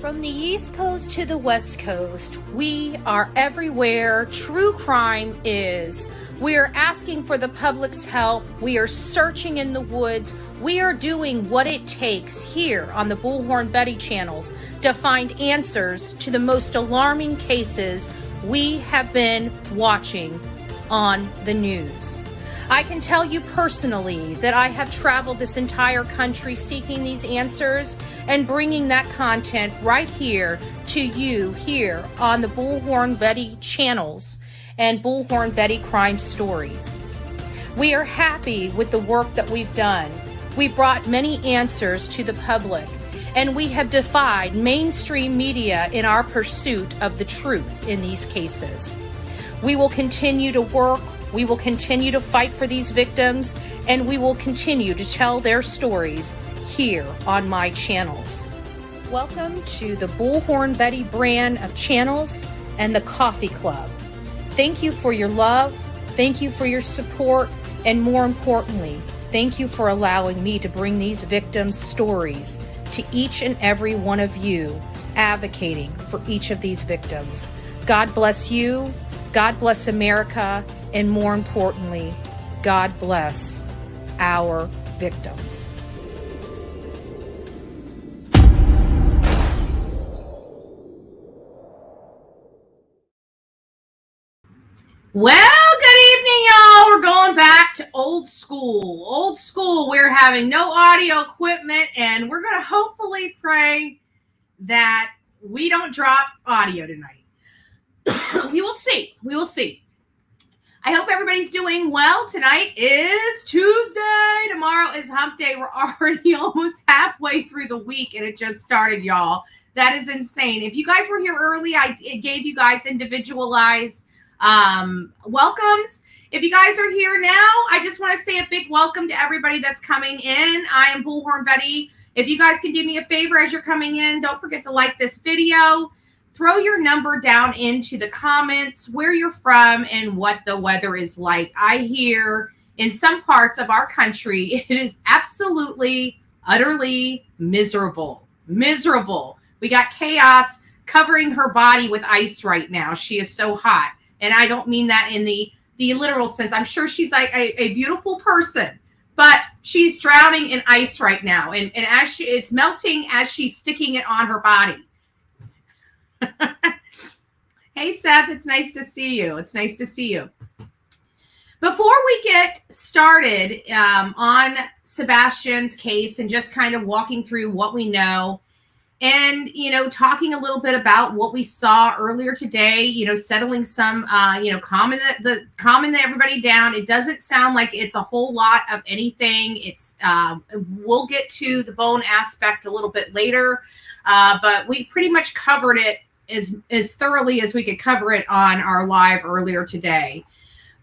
From the East Coast to the West Coast, we are everywhere true crime is. We are asking for the public's help. We are searching in the woods. We are doing what it takes here on the Bullhorn Betty channels to find answers to the most alarming cases we have been watching on the news. I can tell you personally that I have traveled this entire country seeking these answers and bringing that content right here to you here on the Bullhorn Betty channels and Bullhorn Betty Crime Stories. We are happy with the work that we've done. We brought many answers to the public, and we have defied mainstream media in our pursuit of the truth in these cases. We will continue to work. We will continue to fight for these victims, and we will continue to tell their stories here on my channels. Welcome to the Bullhorn Betty brand of channels and the Coffee Club. Thank you for your love, thank you for your support, and more importantly, thank you for allowing me to bring these victims' stories to each and every one of you, advocating for each of these victims. God bless you, God bless America, and more importantly, God bless our victims. Well, good evening, y'all. We're going back to old school. Old school. We're having no audio equipment, and we're going to hopefully pray that we don't drop audio tonight. We will see. We will see. I hope everybody's doing well. Tonight is Tuesday. Tomorrow is hump day. We're already almost halfway through the week, and it just started, y'all. That is insane. If you guys were here early, I gave you guys individualized welcomes. If you guys are here now, I just want to say a big welcome to everybody that's coming in. I am Bullhorn Betty. If you guys can do me a favor as you're coming in, don't forget to like this video. Throw your number down into the comments, where you're from and what the weather is like. I hear in some parts of our country, it is absolutely, utterly miserable. Miserable. We got chaos covering her body with ice right now. She is so hot. And I don't mean that in the literal sense. I'm sure she's like a beautiful person, but she's drowning in ice right now. And as it's melting as she's sticking it on her body. Hey, Seth, it's nice to see you. It's nice to see you. Before we get started on Sebastian's case and just kind of walking through what we know and, talking a little bit about what we saw earlier today, settling some, calming everybody down. It doesn't sound like it's a whole lot of anything. It's we'll get to the bone aspect a little bit later, but we pretty much covered it as thoroughly as we could cover it on our live earlier today.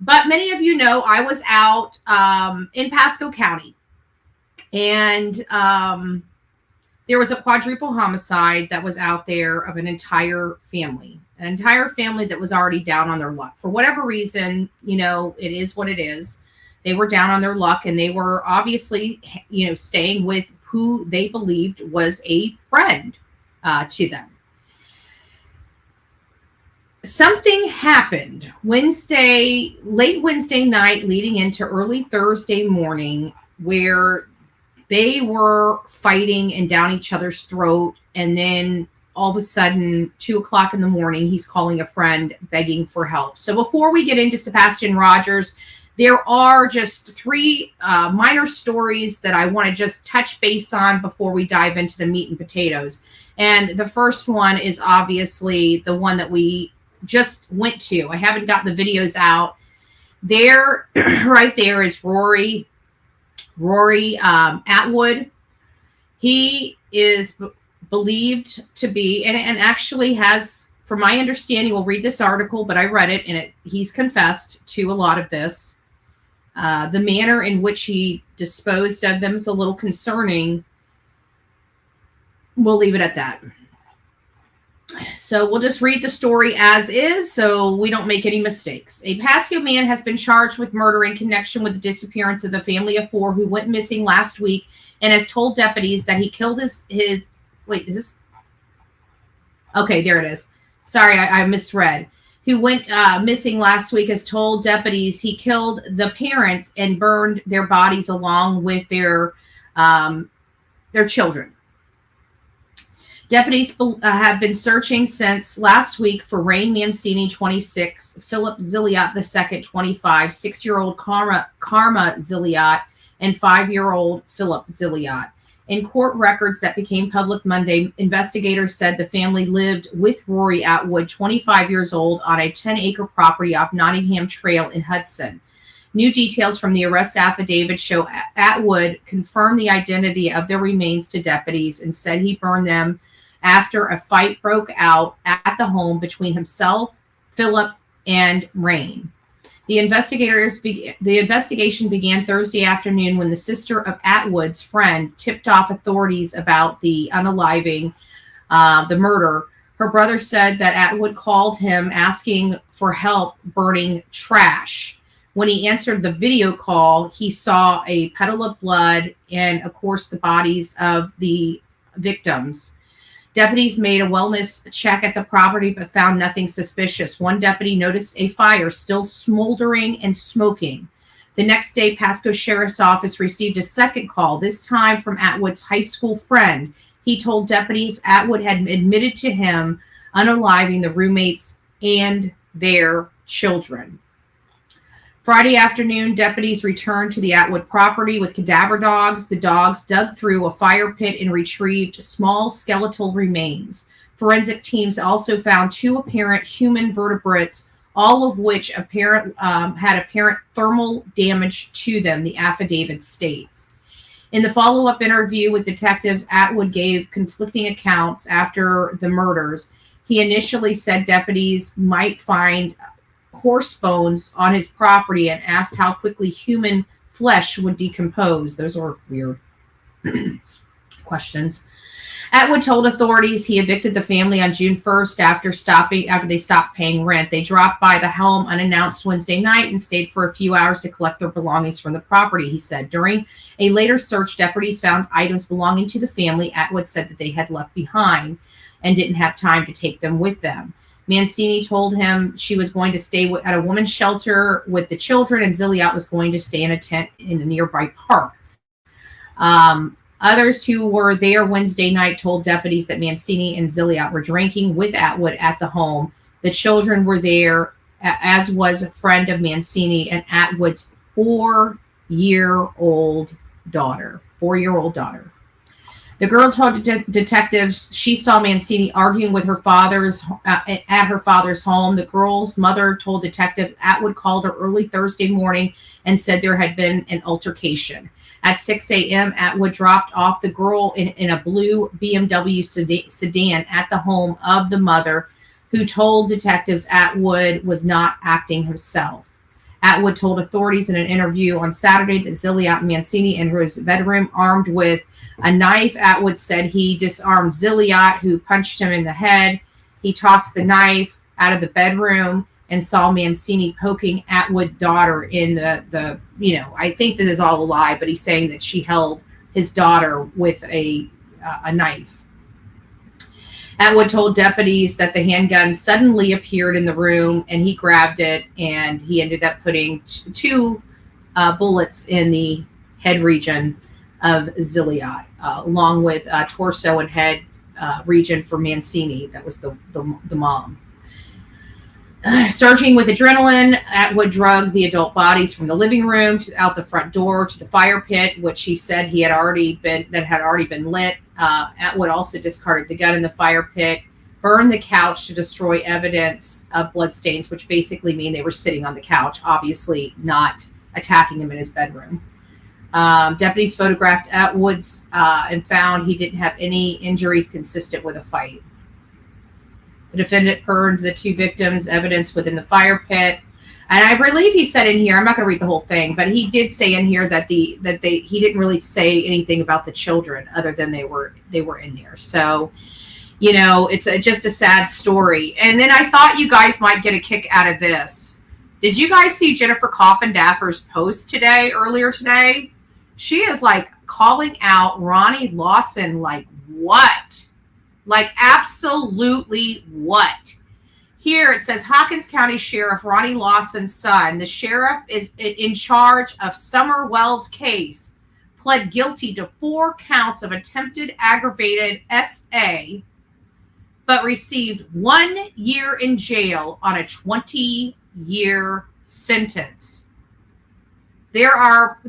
But many of you know I was out in Pasco County, and there was a quadruple homicide that was out there of an entire family that was already down on their luck. For whatever reason, it is what it is. They were down on their luck, and they were obviously, staying with who they believed was a friend to them. Something happened late Wednesday night leading into early Thursday morning where they were fighting and down each other's throat. And then all of a sudden, 2:00 in the morning, he's calling a friend begging for help. So before we get into Sebastian Rogers, there are just three minor stories that I want to just touch base on before we dive into the meat and potatoes. And the first one is obviously the one that we just went to. I haven't got the videos out. There, right there is Rory Atwood. He is believed to be, and actually has, from my understanding, we'll read this article, but I read it, and he's confessed to a lot of this. The manner in which he disposed of them is a little concerning. We'll leave it at that. So we'll just read the story as is so we don't make any mistakes. A Pasco man has been charged with murder in connection with the disappearance of the family of four who went missing last week and has told deputies that he killed his wait, is this Okay, there it is. Sorry, I misread. Who went missing last week, has told deputies he killed the parents and burned their bodies along with their children. Deputies have been searching since last week for Rain Mancini, 26, Philip Zilliot II, 25, 6-year-old Karma Zilliot, and 5-year-old Philip Zilliot. In court records that became public Monday, investigators said the family lived with Rory Atwood, 25 years old, on a 10-acre property off Nottingham Trail in Hudson. New details from the arrest affidavit show Atwood confirmed the identity of their remains to deputies and said he burned them after a fight broke out at the home between himself, Philip, and Rain. The investigation began Thursday afternoon when the sister of Atwood's friend tipped off authorities about the unaliving, the murder. Her brother said that Atwood called him asking for help burning trash. When he answered the video call, he saw a puddle of blood and, of course, the bodies of the victims. Deputies made a wellness check at the property but found nothing suspicious. One deputy noticed a fire still smoldering and smoking. The next day, Pasco Sheriff's Office received a second call, this time from Atwood's high school friend. He told deputies Atwood had admitted to him unaliving the roommates and their children. Friday afternoon, deputies returned to the Atwood property with cadaver dogs. The dogs dug through a fire pit and retrieved small skeletal remains. Forensic teams also found 2 apparent human vertebrates, all of which had apparent thermal damage to them, the affidavit states. In the follow-up interview with detectives, Atwood gave conflicting accounts after the murders. He initially said deputies might find horse bones on his property and asked how quickly human flesh would decompose. Those are weird questions. Atwood told authorities he evicted the family on June 1st after they stopped paying rent. They dropped by the home unannounced Wednesday night and stayed for a few hours to collect their belongings from the property, he said. During a later search, deputies found items belonging to the family Atwood said that they had left behind and didn't have time to take them with them. Mancini told him she was going to stay at a woman's shelter with the children, and Zilliot was going to stay in a tent in a nearby park. Others who were there Wednesday night told deputies that Mancini and Zilliot were drinking with Atwood at the home. The children were there, as was a friend of Mancini and Atwood's 4-year-old daughter. The girl told detectives she saw Mancini arguing with her at her father's home. The girl's mother told detectives Atwood called her early Thursday morning and said there had been an altercation. At 6 a.m., Atwood dropped off the girl in a blue BMW sedan at the home of the mother, who told detectives Atwood was not acting himself. Atwood told authorities in an interview on Saturday that Zilliot and Mancini entered his bedroom armed with a knife. Atwood said he disarmed Zilliot, who punched him in the head. He tossed the knife out of the bedroom and saw Mancini poking Atwood's daughter in the I think this is all a lie, but he's saying that she held his daughter with a knife. Atwood told deputies that the handgun suddenly appeared in the room and he grabbed it, and he ended up putting 2 bullets in the head region of Zilliot, along with torso and head region for Mancini. That was the mom. Surging with adrenaline, Atwood dragged the adult bodies from the living room out the front door to the fire pit, which he said had already been lit. Atwood also discarded the gun in the fire pit, burned the couch to destroy evidence of bloodstains, which basically mean they were sitting on the couch, obviously not attacking him in his bedroom. Deputies photographed Atwood's and found he didn't have any injuries consistent with a fight. The defendant burned the 2 victims' evidence within the fire pit. And I believe he said in here, I'm not going to read the whole thing, but he did say in here that he didn't really say anything about the children other than they were in there. So, it's just a sad story. And then I thought you guys might get a kick out of this. Did you guys see Jennifer Coffin-Daffer's post earlier today? She is calling out Ronnie Lawson, what? Like, absolutely what? Here it says Hopkins County Sheriff Ronnie Lawson's son, the sheriff is in charge of Summer Wells' case, pled guilty to 4 counts of attempted aggravated SA, but received 1 year in jail on a 20-year sentence. There are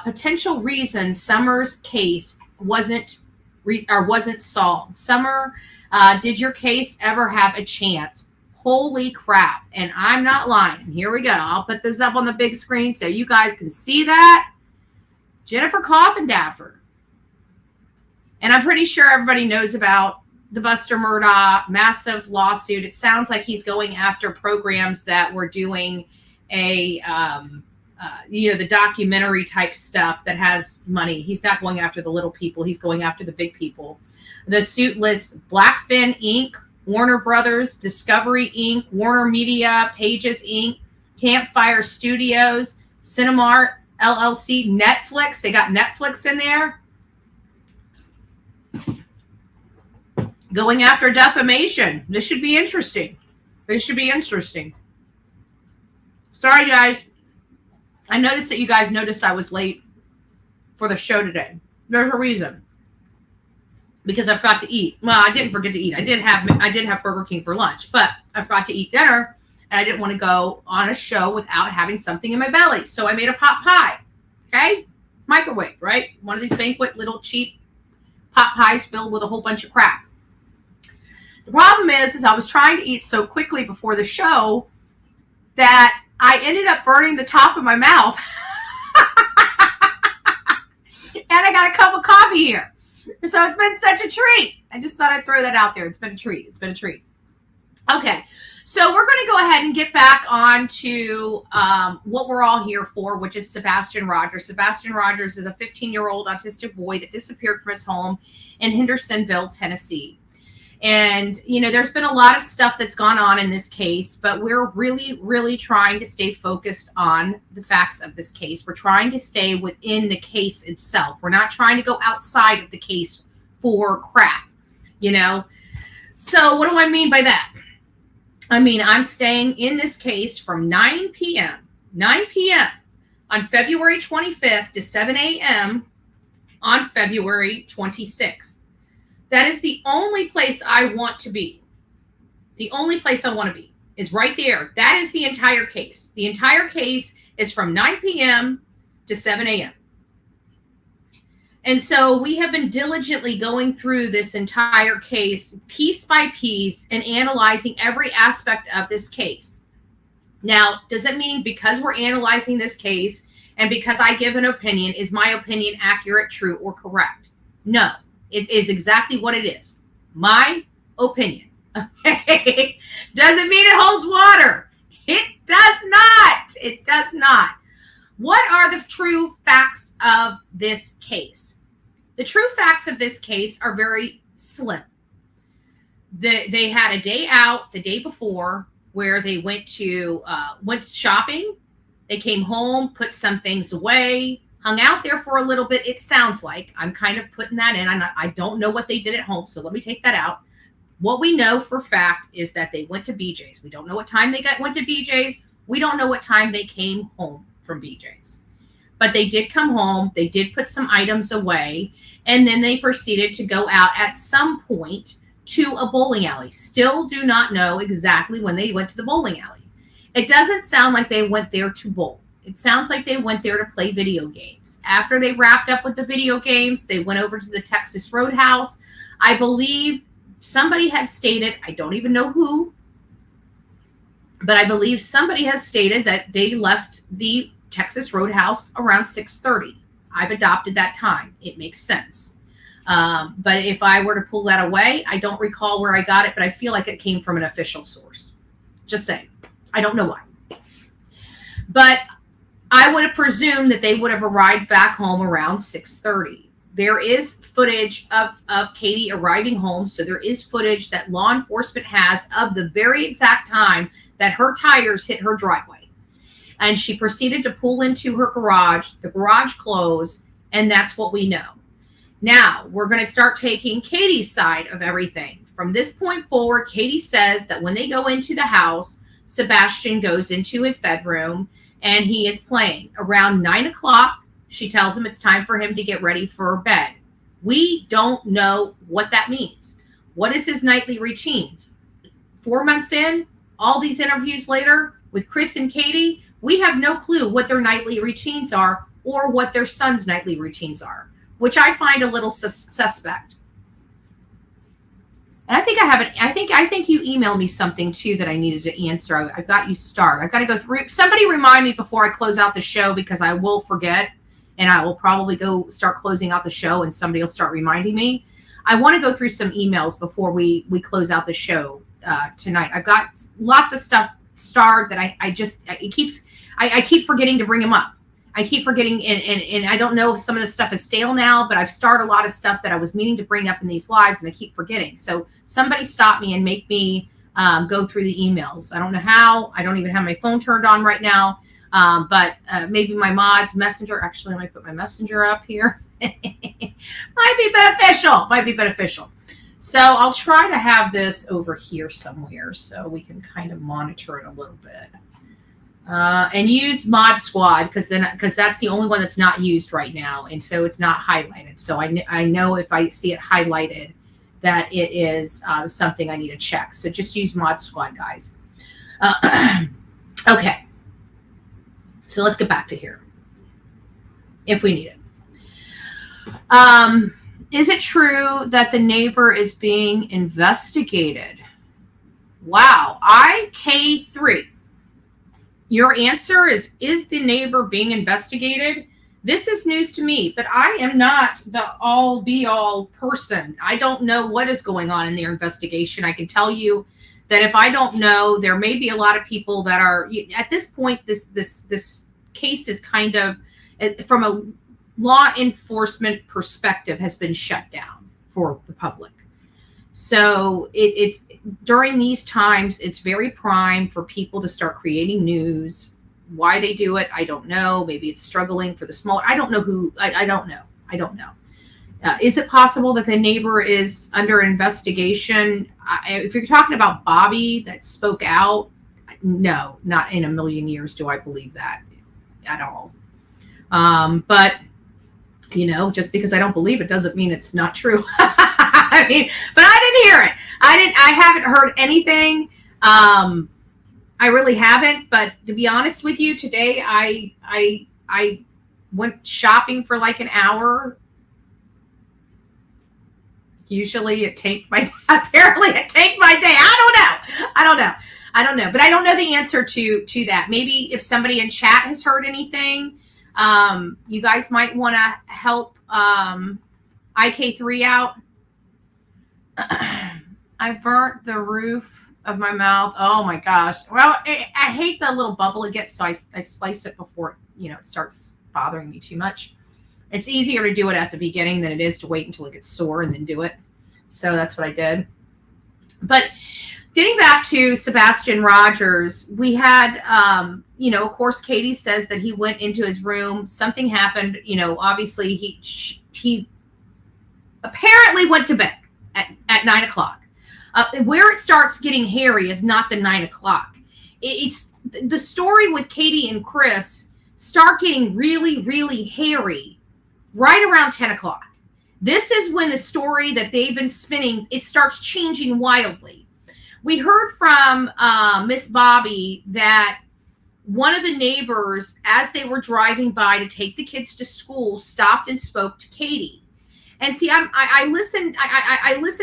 potential reasons Summer's case wasn't solved. Summer, did your case ever have a chance? Holy crap. And I'm not lying. Here we go. I'll put this up on the big screen so you guys can see that. Jennifer Coffindaffer. And I'm pretty sure everybody knows about the Buster Murdaugh massive lawsuit. It sounds like he's going after programs that were doing the documentary type stuff that has money. He's not going after the little people. He's going after the big people. The suit lists Blackfin Inc., Warner Brothers, Discovery Inc., Warner Media, Pages Inc., Campfire Studios, Cinemark LLC, Netflix. They got Netflix in there. Going after defamation. This should be interesting. Sorry, guys. I noticed that you guys noticed I was late for the show today. There's a reason. Because I forgot to eat. Well, I didn't forget to eat. I did have Burger King for lunch, but I forgot to eat dinner, and I didn't want to go on a show without having something in my belly. So I made a pot pie. Okay? Microwave, right? One of these banquet little cheap pot pies filled with a whole bunch of crap. The problem is I was trying to eat so quickly before the show that I ended up burning the top of my mouth. And I got a cup of coffee here. So it's been such a treat. I just thought I'd throw that out there. It's been a treat. Okay. So we're going to go ahead and get back on to what we're all here for, which is Sebastian Rogers. Sebastian Rogers is a 15-year-old autistic boy that disappeared from his home in Hendersonville, Tennessee. And, there's been a lot of stuff that's gone on in this case, but we're really, really trying to stay focused on the facts of this case. We're trying to stay within the case itself. We're not trying to go outside of the case for crap, So what do I mean by that? I mean, I'm staying in this case from 9 p.m. on February 25th to 7 a.m. on February 26th. That is the only place I want to be. The only place I want to be is right there. That is the entire case. The entire case is from 9 p.m. to 7 a.m. And so we have been diligently going through this entire case piece by piece and analyzing every aspect of this case. Now, does it mean because we're analyzing this case and because I give an opinion, is my opinion accurate, true, or correct? No. It is exactly what it is. My opinion. Okay? Doesn't mean it holds water. It does not. It does not. What are the true facts of this case? The true facts of this case are very slim. They had a day out the day before where they went shopping. They came home, put some things away, hung out there for a little bit. It sounds like I'm kind of putting that in. I don't know what they did at home, so let me take that out. What we know for fact is that they went to BJ's. We don't know what time they went to BJ's. We don't know what time they came home from BJ's. But they did come home. They did put some items away, and then they proceeded to go out at some point to a bowling alley. Still do not know exactly when they went to the bowling alley. It doesn't sound like they went there to bowl. It sounds like they went there to play video games. After they wrapped up with the video games, they went over to the Texas Roadhouse. I believe somebody has stated, I don't even know who, but I believe somebody has stated that they left the Texas Roadhouse around 6:30. I've adopted that time. It makes sense. But if I were to pull that away, I don't recall where I got it, but I feel like it came from an official source. Just saying. I don't know why. But I would have presumed that they would have arrived back home around 6:30. There is footage of Katie arriving home. So there is footage that law enforcement has of the very exact time that her tires hit her driveway. And she proceeded to pull into her garage. The garage closed, and that's what we know. Now, we're going to start taking Katie's side of everything. From this point forward, Katie says that when they go into the house, Sebastian goes into his bedroom and he is playing. Around 9 o'clock, she tells him it's time for him to get ready for bed. We don't know what that means. What is his nightly routines? 4 months in, all these interviews later with Chris and Katie, we have no clue what their nightly routines are or what their son's nightly routines are, which I find a little suspect. And I think I have it. I think you emailed me something too that I needed to answer. I've got you start. I've got to go through. Somebody remind me before I close out the show, because I will forget, and I will probably go start closing out the show, and somebody will start reminding me. I want to go through some emails before we close out the show tonight. I've got lots of stuff starred that I keep forgetting to bring them up. I keep forgetting, and I don't know if some of the stuff is stale now, but I've started a lot of stuff that I was meaning to bring up in these lives, and I keep forgetting. So somebody stop me and make me go through the emails. I don't know how. I don't even have my phone turned on right now, but maybe my mods, Messenger. Actually, let me put my Messenger up here. Might be beneficial. So I'll try to have this over here somewhere so we can kind of monitor it a little bit. And use Mod Squad because that's the only one that's not used right now, and so it's not highlighted. So I know if I see it highlighted that it is something I need to check. So just use Mod Squad, guys. Okay. So let's get back to here if we need it. Is it true that the neighbor is being investigated? Wow. IK3. Your answer is the neighbor being investigated? This is news to me, but I am not the all-be-all person. I don't know what is going on in their investigation. I can tell you that if I don't know, there may be a lot of people that are, at this point, this case is kind of, from a law enforcement perspective, has been shut down for the public. So it's during these times, it's very prime for people to start creating news. Why they do it, I don't know. Maybe it's struggling for the smaller. I don't know who. I don't know. Is it possible that the neighbor is under investigation? If you're talking about Bobby that spoke out, no, not in a million years do I believe that at all. But just because I don't believe it doesn't mean it's not true. I mean, but I didn't hear it. I haven't heard anything. I really haven't, but to be honest with you, today I went shopping for like an hour. Usually it take my day. Apparently it take my day. I don't know. But I don't know the answer to that. Maybe if somebody in chat has heard anything, you guys might want to help IK3 out. I burnt the roof of my mouth. Oh my gosh. Well, I hate the little bubble it gets, so I slice it before it starts bothering me too much. It's easier to do it at the beginning than it is to wait until it gets sore and then do it. So that's what I did. But getting back to Sebastian Rogers, we had, of course, Katie says that he went into his room. Something happened. Obviously he apparently went to bed at 9 o'clock. Where it starts getting hairy is not the 9 o'clock. It's the story with Katie and Chris start getting really, really hairy right around 10 o'clock. This is when the story that they've been spinning, it starts changing wildly. We heard from Miss Bobby that one of the neighbors, as they were driving by to take the kids to school, stopped and spoke to Katie. And see, I listen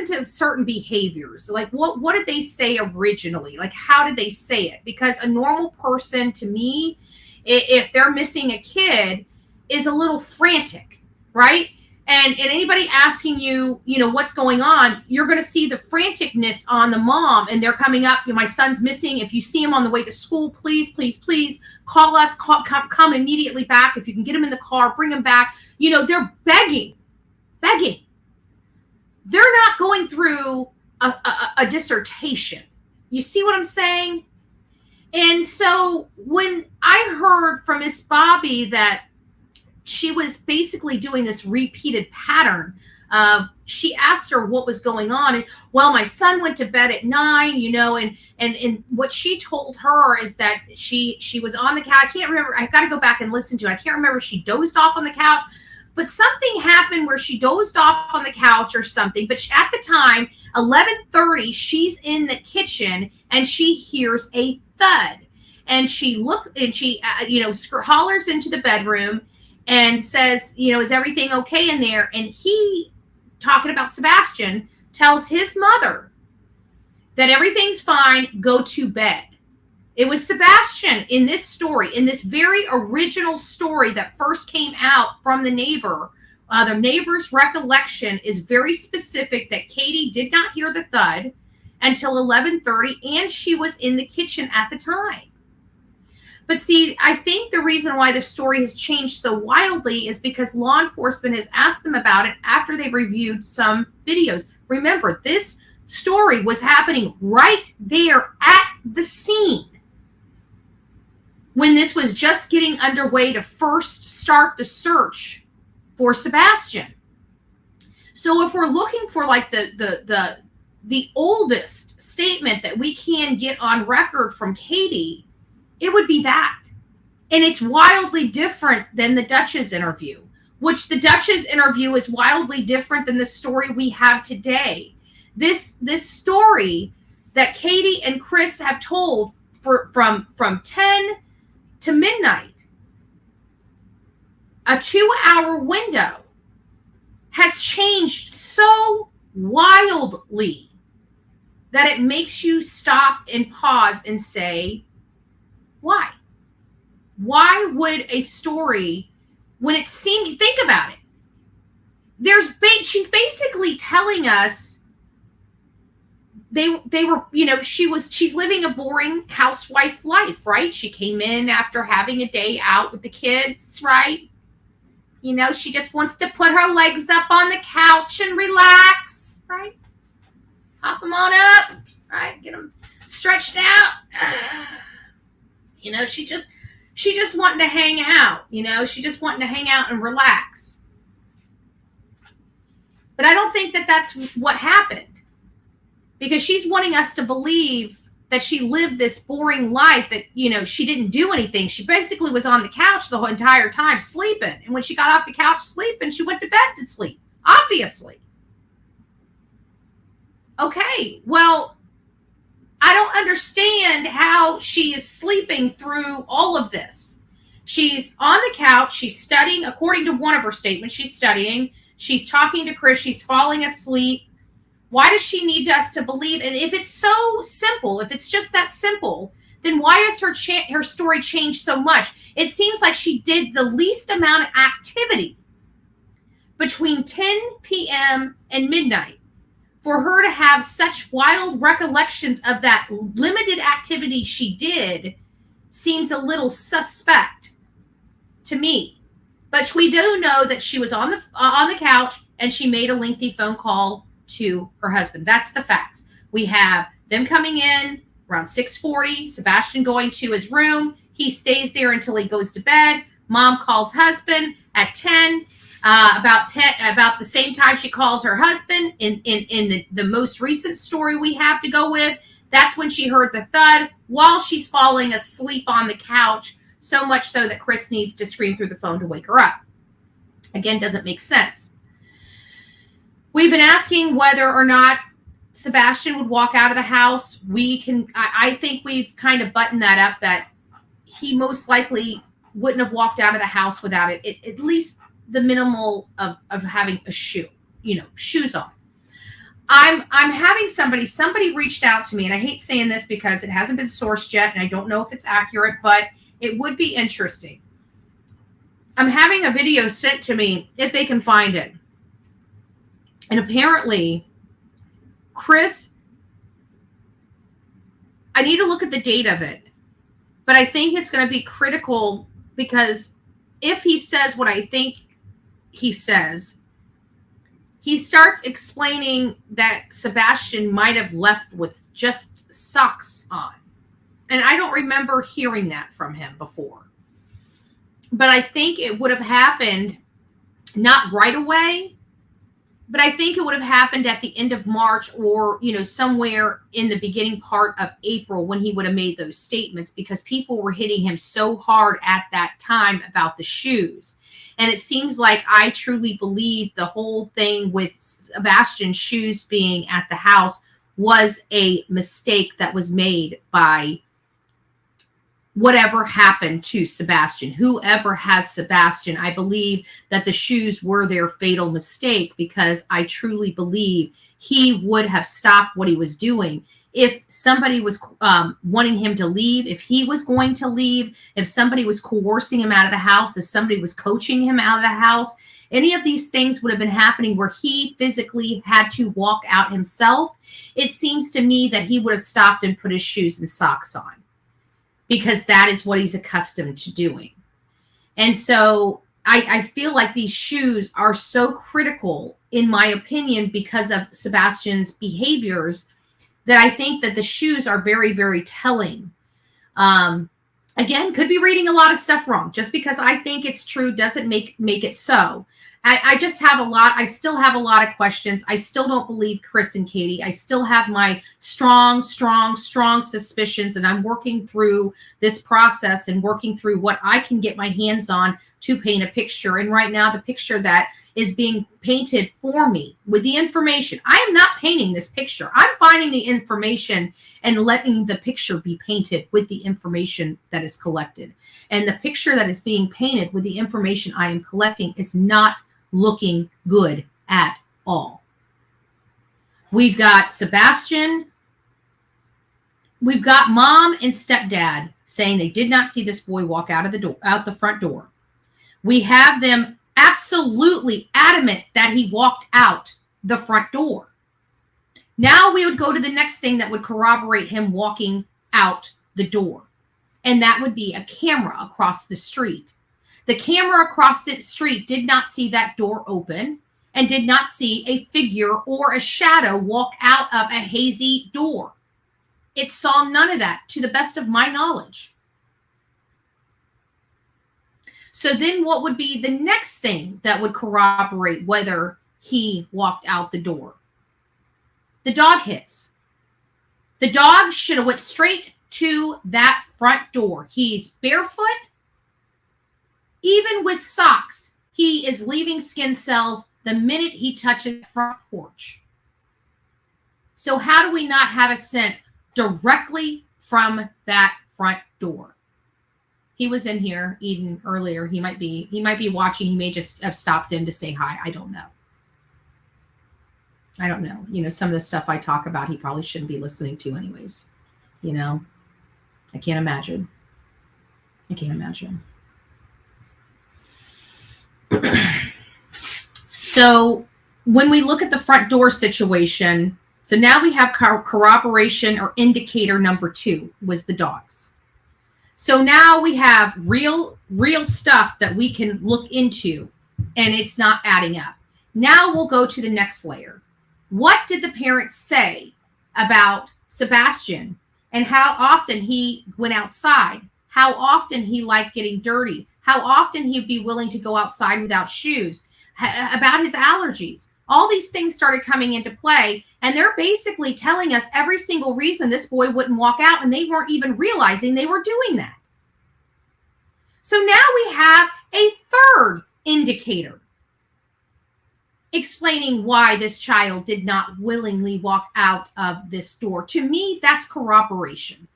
to certain behaviors. Like what did they say originally? Like how did they say it? Because a normal person, to me, if they're missing a kid, is a little frantic, right? And anybody asking you, what's going on, you're going to see the franticness on the mom, and they're coming up. My son's missing. If you see him on the way to school, please, please, please call us. Come immediately back. If you can get him in the car, bring him back. They're begging. They're not going through a dissertation. You see what I'm saying? And so when I heard from Miss Bobby that she was basically doing this repeated pattern of, she asked her what was going on, and, well, my son went to bed at 9, and what she told her is that she was on the couch. I can't remember. I've got to go back and listen to it. I can't remember if she dozed off on the couch, but something happened where she dozed off on the couch or something. But at the time, 11:30, she's in the kitchen and she hears a thud, and she hollers into the bedroom and says, is everything okay in there? And he, talking about Sebastian, tells his mother that everything's fine, go to bed. It was Sebastian in this story, in this very original story that first came out from the neighbor. The neighbor's recollection is very specific that Katie did not hear the thud until 11:30, and she was in the kitchen at the time. But see, I think the reason why the story has changed so wildly is because law enforcement has asked them about it after they've reviewed some videos. Remember, this story was happening right there at the scene when this was just getting underway to first start the search for Sebastian. So if we're looking for like the oldest statement that we can get on record from Katie, it would be that. And it's wildly different than the Dutch's interview, which the Dutch's interview is wildly different than the story we have today. This story that Katie and Chris have told from 10 to midnight, a 2-hour window, has changed so wildly that it makes you stop and pause and say, why? Why would a story, when it seemed, think about it, she's basically telling us they were, she's living a boring housewife life, right? She came in after having a day out with the kids, right? She just wants to put her legs up on the couch and relax, right? Hop them on up, right? Get them stretched out. She just wanting to hang out, she just wanting to hang out and relax. But I don't think that that's what happened, because she's wanting us to believe that she lived this boring life, that, she didn't do anything. She basically was on the couch the whole entire time sleeping. And when she got off the couch sleeping, she went to bed to sleep, obviously. Okay, well, I don't understand how she is sleeping through all of this. She's on the couch. She's studying. According to one of her statements, she's studying. She's talking to Chris. She's falling asleep. Why does she need us to believe? And if it's so simple, if it's just that simple, then why has her story changed so much? It seems like she did the least amount of activity between 10 p.m. and midnight. For her to have such wild recollections of that limited activity she did seems a little suspect to me. But we do know that she was on the couch and she made a lengthy phone call to her husband. That's the facts. We have them coming in around 6:40, Sebastian going to his room. He stays there until he goes to bed. Mom calls husband at 10. About the same time she calls her husband in the most recent story we have to go with. That's when she heard the thud while she's falling asleep on the couch, so much so that Chris needs to scream through the phone to wake her up. Again, doesn't make sense. We've been asking whether or not Sebastian would walk out of the house. I think we've kind of buttoned that up, that he most likely wouldn't have walked out of the house without it at least the minimal of having a shoes on. I'm having somebody reached out to me, and I hate saying this because it hasn't been sourced yet, and I don't know if it's accurate, but it would be interesting. I'm having a video sent to me, if they can find it. And apparently, Chris, I need to look at the date of it, but I think it's going to be critical, because if he says what I think he says, he starts explaining that Sebastian might have left with just socks on. And I don't remember hearing that from him before. but I think it would have happened not right away, but I think it would have happened at the end of March or, somewhere in the beginning part of April when he would have made those statements, because people were hitting him so hard at that time about the shoes. And it seems like I truly believe the whole thing with Sebastian's shoes being at the house was a mistake that was made by whatever happened to Sebastian. Whoever has Sebastian, I believe that the shoes were their fatal mistake, because I truly believe he would have stopped what he was doing if somebody was wanting him to leave, if he was going to leave, if somebody was coercing him out of the house, if somebody was coaching him out of the house. Any of these things would have been happening where he physically had to walk out himself. It seems to me that he would have stopped and put his shoes and socks on, because that is what he's accustomed to doing. And so I feel like these shoes are so critical, in my opinion, because of Sebastian's behaviors, that I think that the shoes are very, very telling. Again, could be reading a lot of stuff wrong. Just because I think it's true doesn't make it so. I just have I still have a lot of questions. I still don't believe Chris and Katie. I still have my strong suspicions, and I'm working through this process and working through what I can get my hands on to paint a picture. And right now, the picture that is being painted for me with the information, I am not painting this picture. I'm finding the information and letting the picture be painted with the information that is collected. And the picture that is being painted with the information I am collecting is not looking good at all. We've got Sebastian. We've got mom and stepdad saying they did not see this boy walk out the front door. We have them absolutely adamant that he walked out the front door. Now we would go to the next thing that would corroborate him walking out the door, and that would be a camera across the street. The camera across the street did not see that door open and did not see a figure or a shadow walk out of a hazy door. It saw none of that, to the best of my knowledge. So then what would be the next thing that would corroborate whether he walked out the door? The dog hits. The dog should have went straight to that front door. He's barefoot. Even with socks, he is leaving skin cells the minute he touches the front porch. So how do we not have a scent directly from that front door? He was in here eating earlier. He might be watching. He may just have stopped in to say hi. I don't know. Some of the stuff I talk about, he probably shouldn't be listening to anyways. I can't imagine. So when we look at the front door situation, so now we have corroboration or indicator number 2 was the dogs. So now we have real stuff that we can look into, and it's not adding up. Now we'll go to the next layer. What did the parents say about Sebastian and how often he went outside? How often he liked getting dirty? How often he'd be willing to go outside without shoes? About his allergies. All these things started coming into play, and they're basically telling us every single reason this boy wouldn't walk out, and they weren't even realizing they were doing that. So now we have a third indicator explaining why this child did not willingly walk out of this door. To me, that's corroboration.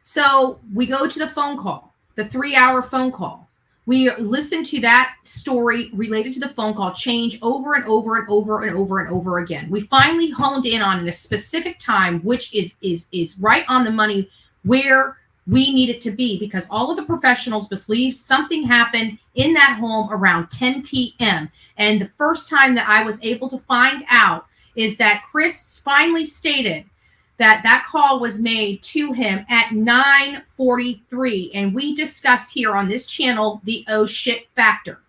So we go to the phone call, the 3-hour phone call. We listen to that story related to the phone call change over and over and over and over and over again. We finally honed in on a specific time, which is right on the money where we need it to be, because all of the professionals believe something happened in that home around 10 p.m. And the first time that I was able to find out is that Chris finally stated that call was made to him at 9:43. And we discuss here on this channel the oh shit factor.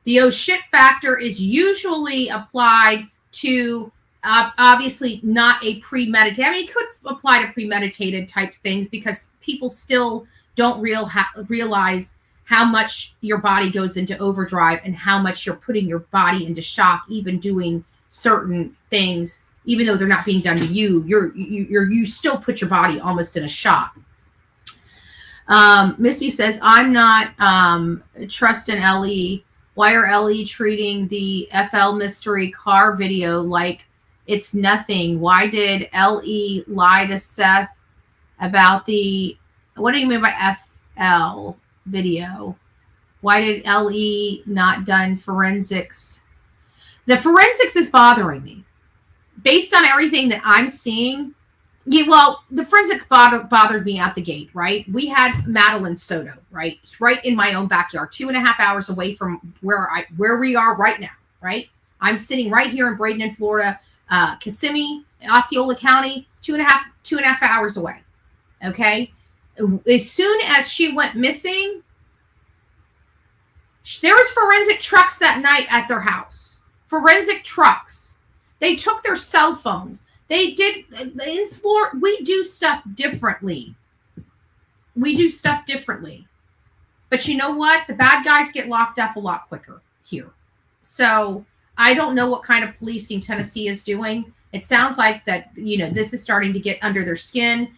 The oh shit factor is usually applied to Obviously not a premeditated. I mean, it could apply to premeditated type things because people still don't realize how much your body goes into overdrive and how much you're putting your body into shock, even doing certain things, even though they're not being done to you. You still put your body almost in a shock. Missy says, I'm not trusting LE. Why are LE treating the FL mystery car video like it's nothing? Why did LE lie to Seth about the, what do you mean by FL video? Why did LE not done forensics? The forensics is bothering me. Based on everything that I'm seeing, yeah, well, the forensic bothered me at the gate, right? We had Madeline Soto, right in my own backyard, 2.5 hours away from where we are right now, right? I'm sitting right here in Bradenton, Florida, Kissimmee, Osceola County, two and a half hours away. Okay, as soon as she went missing, there was forensic trucks that night at their house. Forensic trucks. They took their cell phones. They did in Florida. We do stuff differently. But you know what? The bad guys get locked up a lot quicker here. So I don't know what kind of policing Tennessee is doing. It sounds like that, this is starting to get under their skin.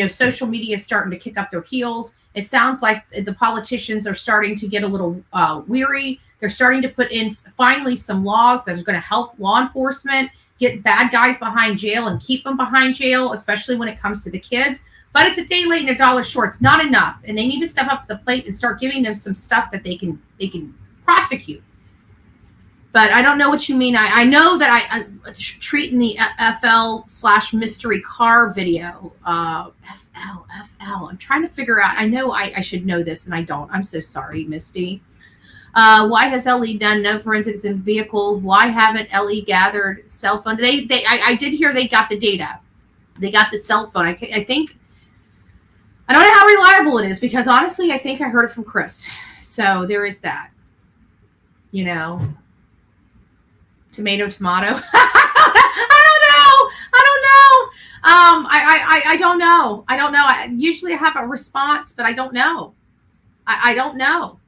Social media is starting to kick up their heels. It sounds like the politicians are starting to get a little weary. They're starting to put in finally some laws that are going to help law enforcement get bad guys behind jail and keep them behind jail, especially when it comes to the kids. But it's a day late and a dollar short. It's not enough. And they need to step up to the plate and start giving them some stuff that they can prosecute. But I don't know what you mean. I know that I'm treating the FL/mystery car video. FL. I'm trying to figure out. I know I should know this and I don't. I'm so sorry, Misty. Why has LE done no forensics in vehicle? Why haven't LE gathered cell phone? I did hear they got the data. They got the cell phone. I think, I don't know how reliable it is because honestly, I think I heard it from Chris. So there is that. Tomato. I don't know. I usually have a response, but I don't know. I don't know.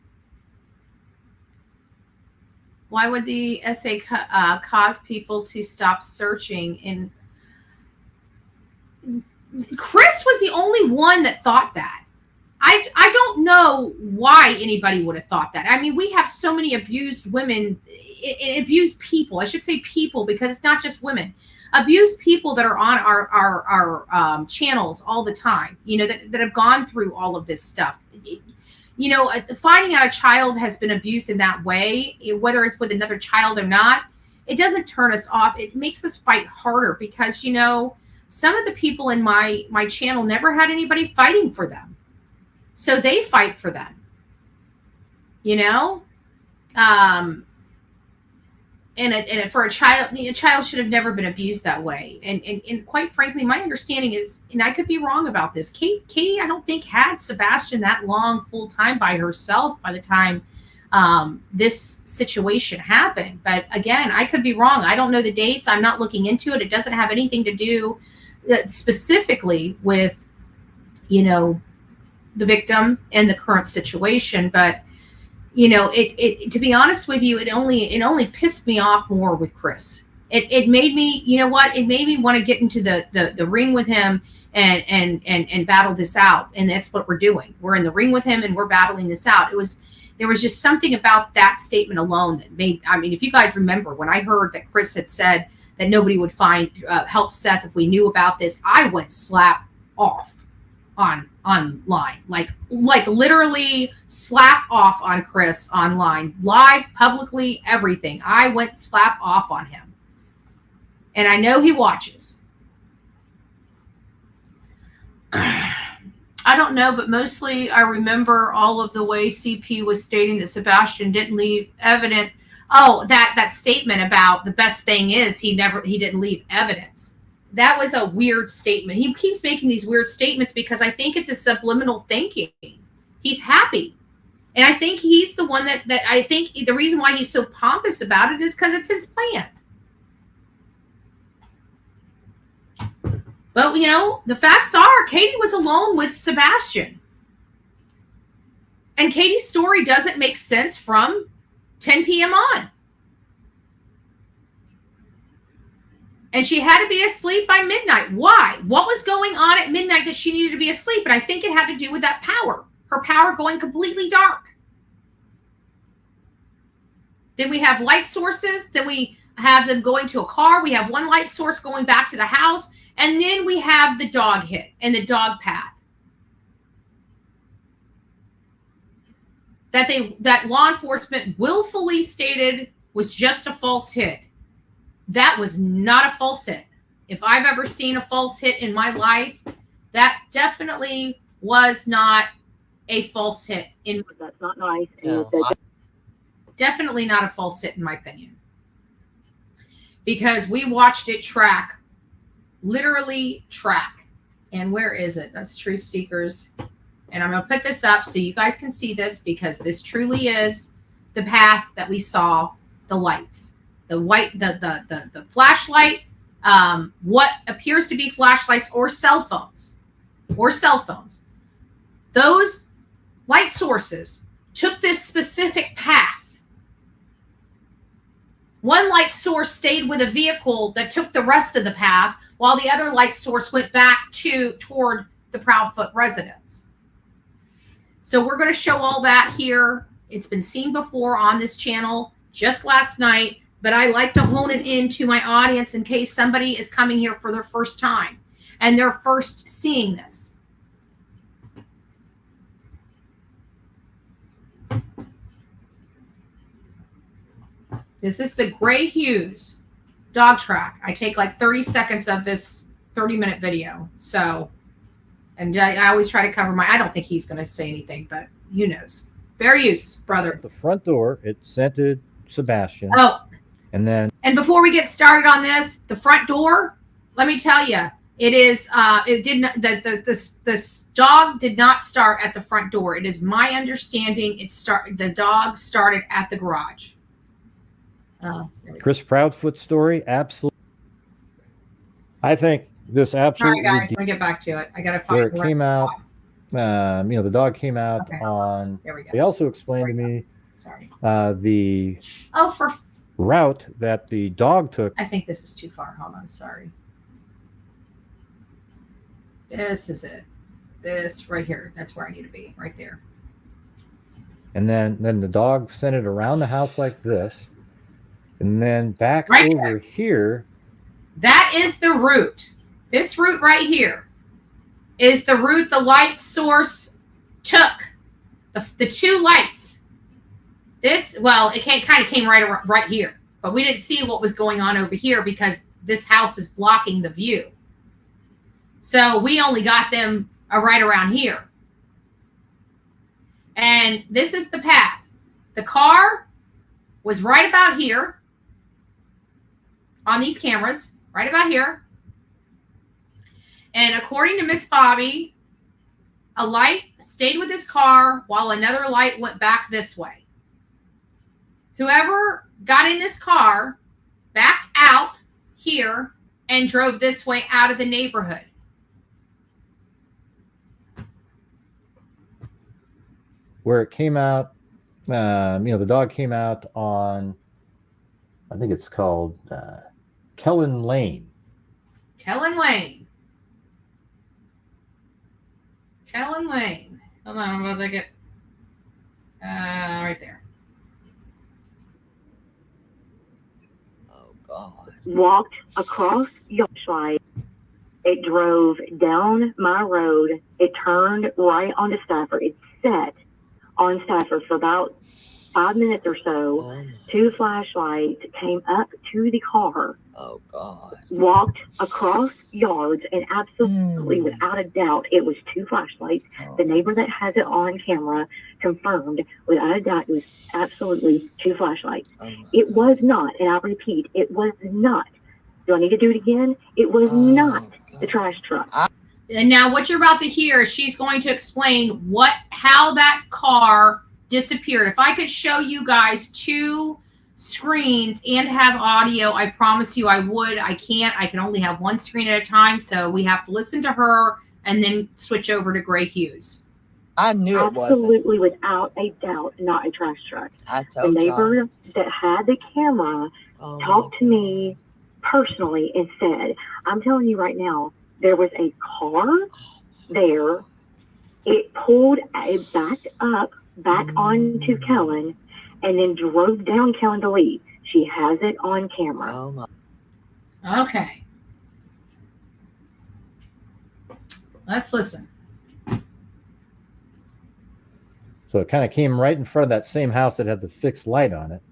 Why would the essay cause people to stop searching? And Chris was the only one that thought that. I don't know why anybody would have thought that. I mean, we have so many abused women, abused people. I should say people because it's not just women. Abused people that are on our channels all the time, that have gone through all of this stuff. Finding out a child has been abused in that way, whether it's with another child or not, it doesn't turn us off. It makes us fight harder because, some of the people in my channel never had anybody fighting for them. So they fight for them, and for a child should have never been abused that way. And quite frankly, my understanding is, and I could be wrong about this, Katie, I don't think had Sebastian that long full time by herself by the time this situation happened. But again, I could be wrong. I don't know the dates. I'm not looking into it. It doesn't have anything to do specifically with, the victim and the current situation. But it to be honest with you, it only pissed me off more with Chris. It made me, it made me want to get into the ring with him and battle this out. And that's what we're doing. We're in the ring with him and we're battling this out. There was just something about that statement alone that made, if you guys remember when I heard that Chris had said that nobody would help Seth if we knew about this, I went slap off online, like literally slap off on Chris online, live, publicly, everything. I went slap off on him. And I know he watches. I don't know, but mostly I remember all of the way CP was stating that Sebastian didn't leave evidence. Oh, that statement about the best thing is he didn't leave evidence. That was a weird statement. He keeps making these weird statements because I think it's a subliminal thinking. He's happy. And I think he's the one that I think the reason why he's so pompous about it is because it's his plan. But, you know, the facts are Katie was alone with Sebastian. And Katie's story doesn't make sense from 10 p.m. on. And she had to be asleep by midnight. Why? What was going on at midnight that she needed to be asleep? And I think it had to do with that power. Her power going completely dark. Then we have light sources. Then we have them going to a car. We have one light source going back to the house. And then we have the dog hit and the dog path. That law enforcement willfully stated was just a false hit. That was not a false hit. If I've ever seen a false hit in my life, that definitely was not a false hit. That's not nice. No, Definitely not a false hit in my opinion. Because we watched it track, literally track. And where is it? That's Truth Seekers. And I'm going to put this up so you guys can see this, because this truly is the path that we saw, the lights. The white, the flashlight, what appears to be flashlights or cell phones. Those light sources took this specific path. One light source stayed with a vehicle that took the rest of the path, while the other light source went back toward the Proudfoot residence. So we're going to show all that here. It's been seen before on this channel just last night, but I like to hone it into my audience in case somebody is coming here for their first time and they're first seeing this. This is the Gray Hughes dog track. I take like 30 seconds of this 30-minute video. So, and I always try to cover I don't think he's going to say anything, but who knows. Fair use, brother. At the front door, it scented Sebastian. Oh. And before we get started on this, the front door, let me tell you, it is, it didn't, the dog did not start at the front door. It is my understanding the dog started at the garage. Chris Proudfoot's story, absolutely. I think this absolutely. All right, guys, let me get back to it. I got to find where it came out. The dog came out on. There we go. They also explained to me. Sorry. The for route that the dog took. I think this is too far. Hold on. Sorry. This is it. This right here. That's where I need to be. Right there. And then the dog sent it around the house like this. And then back right over there. Here. That is the route. This route right here is the route the light source took. The two lights. This, well, it kind of came right here. But we didn't see what was going on over here because this house is blocking the view. So we only got them right around here. And this is the path. The car was right about here on these cameras, right about here. And according to Miss Bobby, a light stayed with his car while another light went back this way. Whoever got in this car backed out here and drove this way out of the neighborhood. Where it came out, the dog came out on, I think it's called Kellen Lane. Kellen Lane. Kellen Lane. Hold on, I'm about to get right there. Oh God. Walked across Yorkshire. It drove down my road. It turned right onto Stafford. It sat on Stafford for about 5 minutes or so. Oh. Two flashlights came up to the car. Oh God. Walked across yards, and absolutely, without a doubt, it was two flashlights. Oh. The neighbor that has it on camera confirmed, without a doubt, it was absolutely two flashlights. Oh It was not, and I repeat, it was not. Do I need to do it again? It was not God. the trash truck. And now what you're about to hear, she's going to explain how that car disappeared. If I could show you guys two screens and have audio. I promise you I would. I can't. I can only have one screen at a time. So we have to listen to her and then switch over to Gray Hughes. I knew it wasn't. Absolutely, without a doubt, not a trash truck. I The told neighbor y'all. that had the camera Oh, talked to me personally and said, I'm telling you right now, there was a car there. It pulled, it backed up, back onto Kellen, and then drove down Kellen to leave. She has it on camera. Oh my. Okay. Let's listen. So it kind of came right in front of that same house that had the fixed light on it.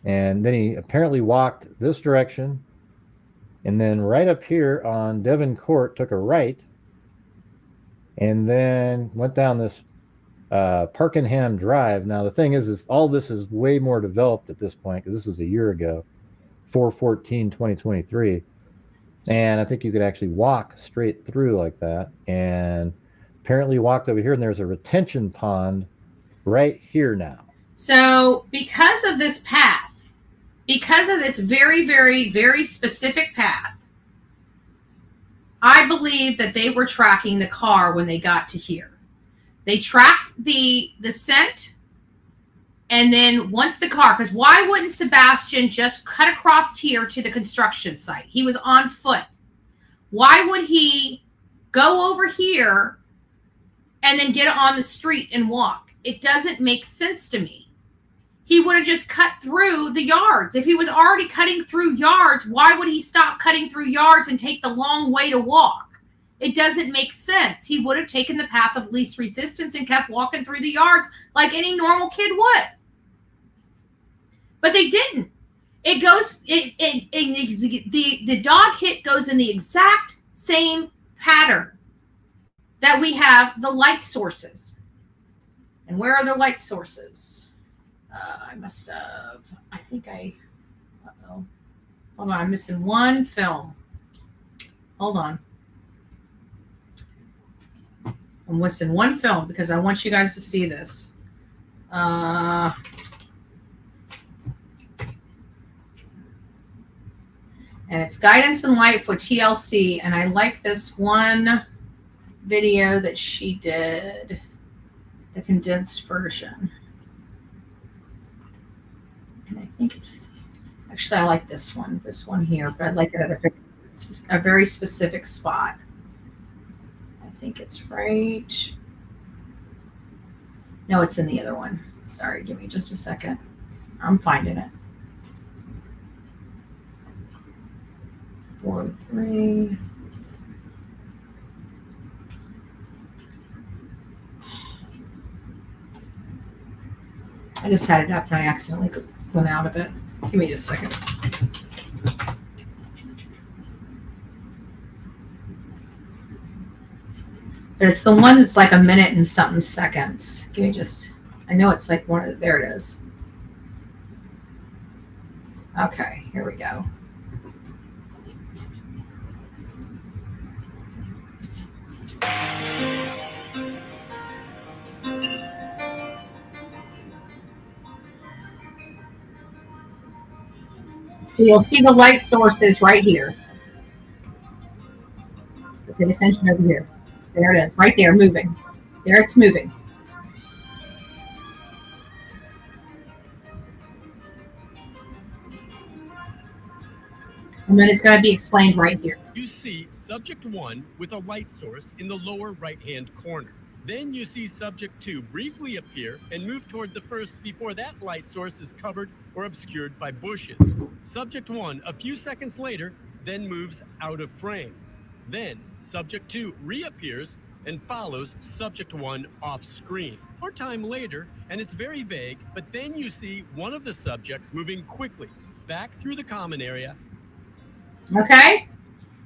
And then he apparently walked this direction. And then right up here on Devon Court, took a right. And then went down this Parkenham Drive. Now, the thing is all this is way more developed at this point, because this was a year ago, 4/14/2023. And I think you could actually walk straight through like that. And apparently walked over here, and there's a retention pond right here now. So because of this path, because of this very, very, very specific path, I believe that they were tracking the car when they got to here. They tracked the scent, and then once the car, because why wouldn't Sebastian just cut across here to the construction site? He was on foot. Why would he go over here and then get on the street and walk? It doesn't make sense to me. He would have just cut through the yards. If he was already cutting through yards, why would he stop cutting through yards and take the long way to walk? It doesn't make sense. He would have taken the path of least resistance and kept walking through the yards like any normal kid would. But they didn't. It goes, the dog hit goes in the exact same pattern that we have the light sources. And where are the light sources? I must have, uh-oh. Hold on, I'm missing one film. Hold on. I'm missing one film because I want you guys to see this. And it's Guidance and Light for TLC. And I like this one video that she did, the condensed version. And I think it's, actually I like this one here, but I like it at a very specific spot. I think it's right. No, it's in the other one. Sorry, give me just a second. I'm finding it. 403. I just had it up and I accidentally went out of it. Give me just a second. But it's the one that's like a minute and something seconds. Give me just, I know it's like one of the, there it is. Okay, here we go. So you'll see the light sources right here. So pay attention over here. There it is, right there, moving. There it's moving. And then it's going to be explained right here. You see subject 1 with a light source in the lower right-hand corner. Then you see subject 2 briefly appear and move toward the first before that light source is covered or obscured by bushes. Subject 1, a few seconds later, then moves out of frame. Then subject 2 reappears and follows subject 1 off screen. More time later, and it's very vague, but then you see one of the subjects moving quickly back through the common area. Okay?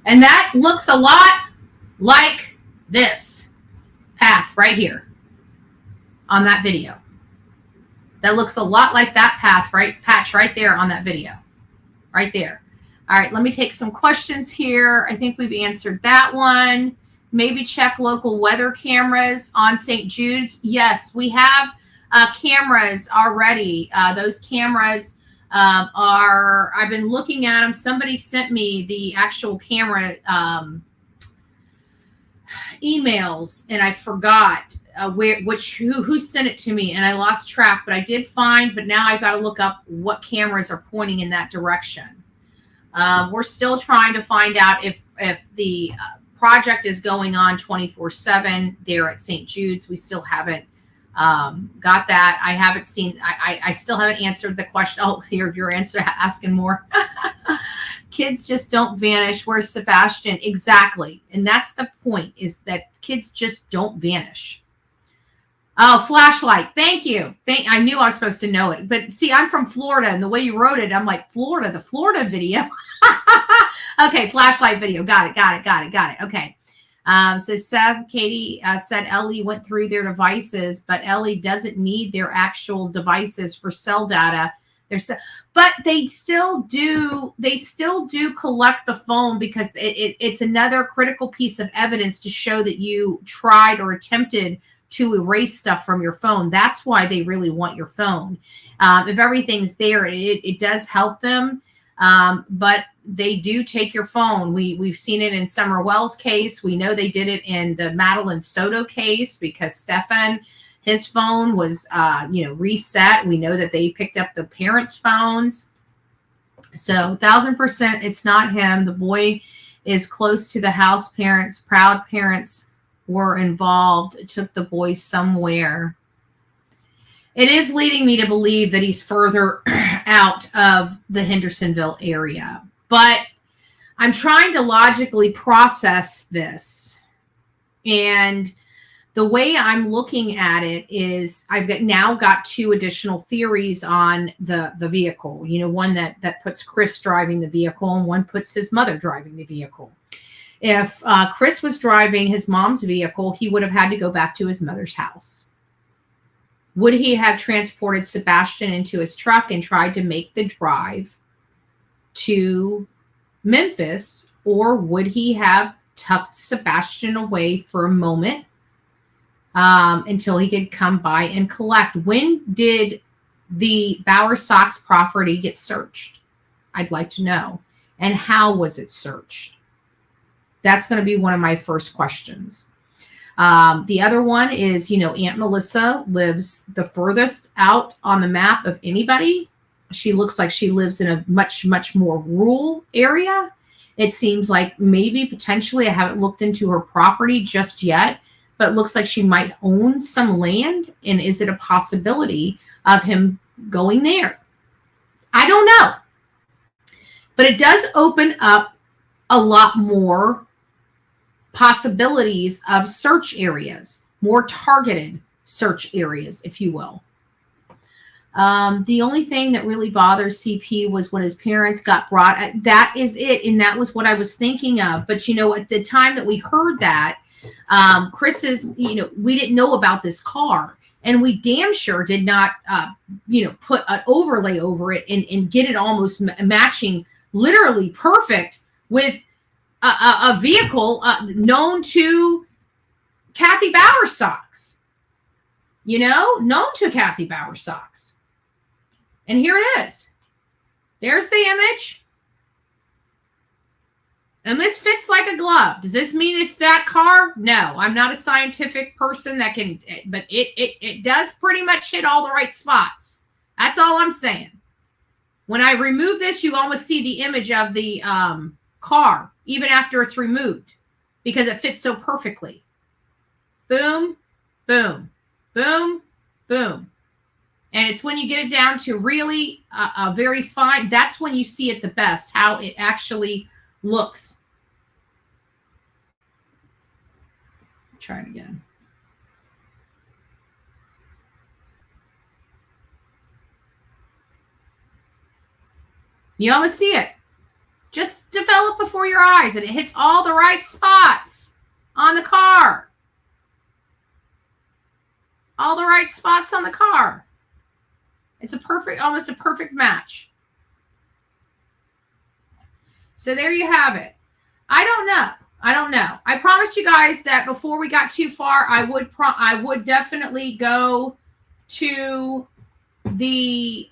And that looks a lot like this path right here on that video. That looks a lot like that path, right? Patch right there on that video. Right there. All right, let me take some questions here. I think we've answered that one. Maybe check local weather cameras on St. Jude's. Yes, we have cameras already. Those cameras I've been looking at them. Somebody sent me the actual camera emails, and I forgot who sent it to me, and I lost track. But I did find. But now I've got to look up what cameras are pointing in that direction. We're still trying to find out if the project is going on 24/7 there at St. Jude's. We still haven't got that. I haven't seen. I still haven't answered the question. Oh, here your answer asking more. Kids just don't vanish. Where's Sebastian? Exactly, and that's the point. Is that kids just don't vanish. Oh, flashlight. Thank you. I knew I was supposed to know it. But see, I'm from Florida, and the way you wrote it, I'm like, Florida, the Florida video. Okay, flashlight video. Got it. Okay. So Seth, Katie said Ellie went through their devices, but Ellie doesn't need their actual devices for cell data. But they still do collect the phone because it's another critical piece of evidence to show that you tried or attempted to erase stuff from your phone. That's why they really want your phone. If everything's there, it does help them. But they do take your phone. We've seen it in Summer Wells' case. We know they did it in the Madeline Soto case because Stefan, his phone was, reset. We know that they picked up the parents' phones. So 1000%, it's not him. The boy is close to the house. Parents, proud parents were involved. It took the boy somewhere. It is leading me to believe that he's further out of the Hendersonville area. But I'm trying to logically process this. And the way I'm looking at it is I've now got two additional theories on the vehicle. One that puts Chris driving the vehicle and one puts his mother driving the vehicle. If Chris was driving his mom's vehicle, he would have had to go back to his mother's house. Would he have transported Sebastian into his truck and tried to make the drive to Memphis, or would he have tucked Sebastian away for a moment until he could come by and collect? When did the Bower Sox property get searched? I'd like to know. And how was it searched? That's going to be one of my first questions. The other one is, Aunt Melissa lives the furthest out on the map of anybody. She looks like she lives in a much, much more rural area. It seems like maybe potentially, I haven't looked into her property just yet, but it looks like she might own some land. And is it a possibility of him going there? I don't know. But it does open up a lot more possibilities of search areas, more targeted search areas, if you will. The only thing that really bothers CP was when his parents got brought. That is it. And that was what I was thinking of. But, at the time that we heard that, Chris's, we didn't know about this car. And we damn sure did not, put an overlay over it and get it almost matching, literally perfect with a vehicle known to Kathy Bower Sox. Known to Kathy Bower Sox. And here it is. There's the image. And this fits like a glove. Does this mean it's that car? No, I'm not a scientific person that can, but it does pretty much hit all the right spots. That's all I'm saying. When I remove this, you almost see the image of the car, even after it's removed, because it fits so perfectly. Boom, boom, boom, boom. And it's when you get it down to really a very fine, that's when you see it the best, how it actually looks. Try it again. You almost see it. Just develop before your eyes, and it hits all the right spots on the car. All the right spots on the car. It's almost a perfect match. So there you have it. I don't know. I promised you guys that before we got too far, I would definitely go to the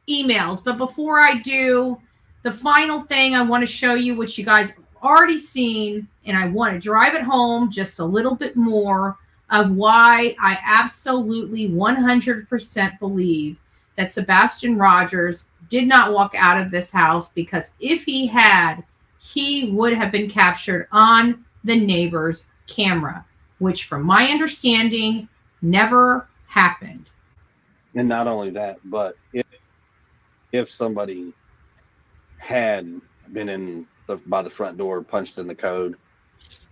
emails. But before I do, the final thing I want to show you, which you guys already seen, and I want to drive it home just a little bit more of why I absolutely 100% believe that Sebastian Rogers did not walk out of this house, because if he had, he would have been captured on the neighbor's camera, which from my understanding never happened. And not only that, but if somebody had been in by the front door, punched in the code,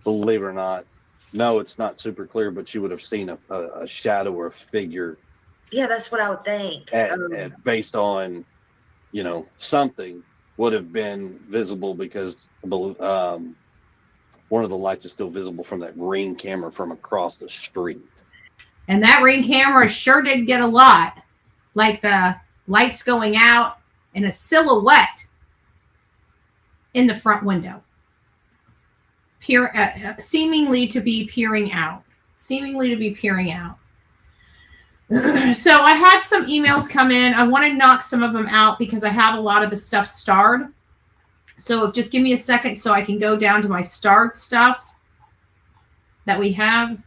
believe it or not, no, it's not super clear, but you would have seen a shadow or a figure. Yeah, that's what I would think. Based on, something would have been visible, because one of the lights is still visible from that Ring camera from across the street. And that Ring camera sure did get a lot, like the lights going out and a silhouette in the front window, seemingly to be peering out. So I had some emails come in. I want to knock some of them out because I have a lot of the stuff starred. So just give me a second so I can go down to my starred stuff that we have.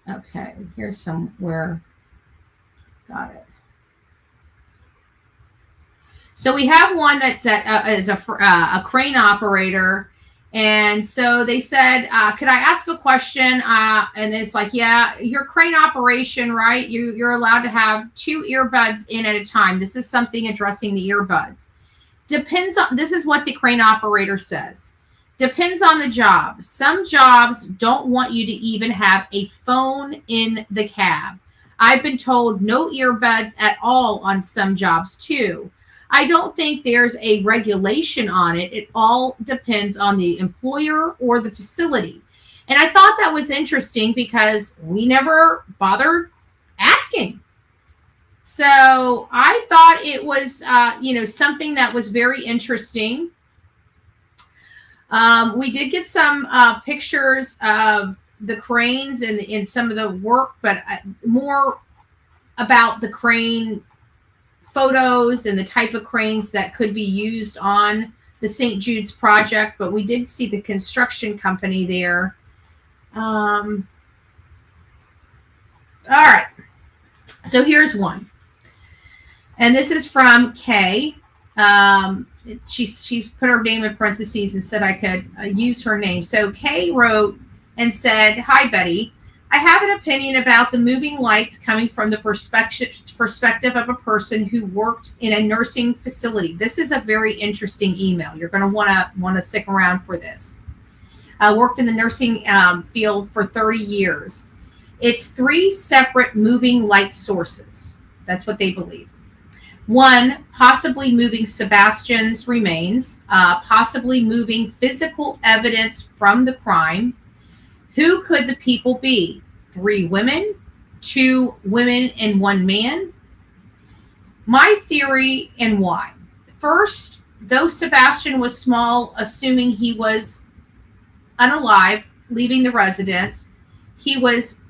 Okay, here's somewhere. Got it. So we have one that is a crane operator. And so they said, could I ask a question? And it's like, yeah, your crane operation, right? You're allowed to have 2 earbuds in at a time. This is something addressing the earbuds. Depends on, this is what the crane operator says. Depends on the job. Some jobs don't want you to even have a phone in the cab. I've been told no earbuds at all on some jobs too. I don't think there's a regulation on it. It all depends on the employer or the facility. And I thought that was interesting because we never bothered asking. So I thought it was, something that was very interesting. We did get some pictures of the cranes and in some of the work, but more about the crane photos and the type of cranes that could be used on the St. Jude's project. But we did see the construction company there. All right. So here's one. And this is from Kay. She put her name in parentheses and said I could use her name. So Kay wrote and said, "Hi, Betty. I have an opinion about the moving lights coming from the perspective of a person who worked in a nursing facility." This is a very interesting email. You're going to want to stick around for this. Worked in the nursing field for 30 years. It's 3 separate moving light sources. That's what they believe. 1, possibly moving Sebastian's remains, possibly moving physical evidence from the crime. Who could the people be? 3 women, 2 women, and 1 man? My theory and why. First, though Sebastian was small, assuming he was unalive, leaving the residence, he was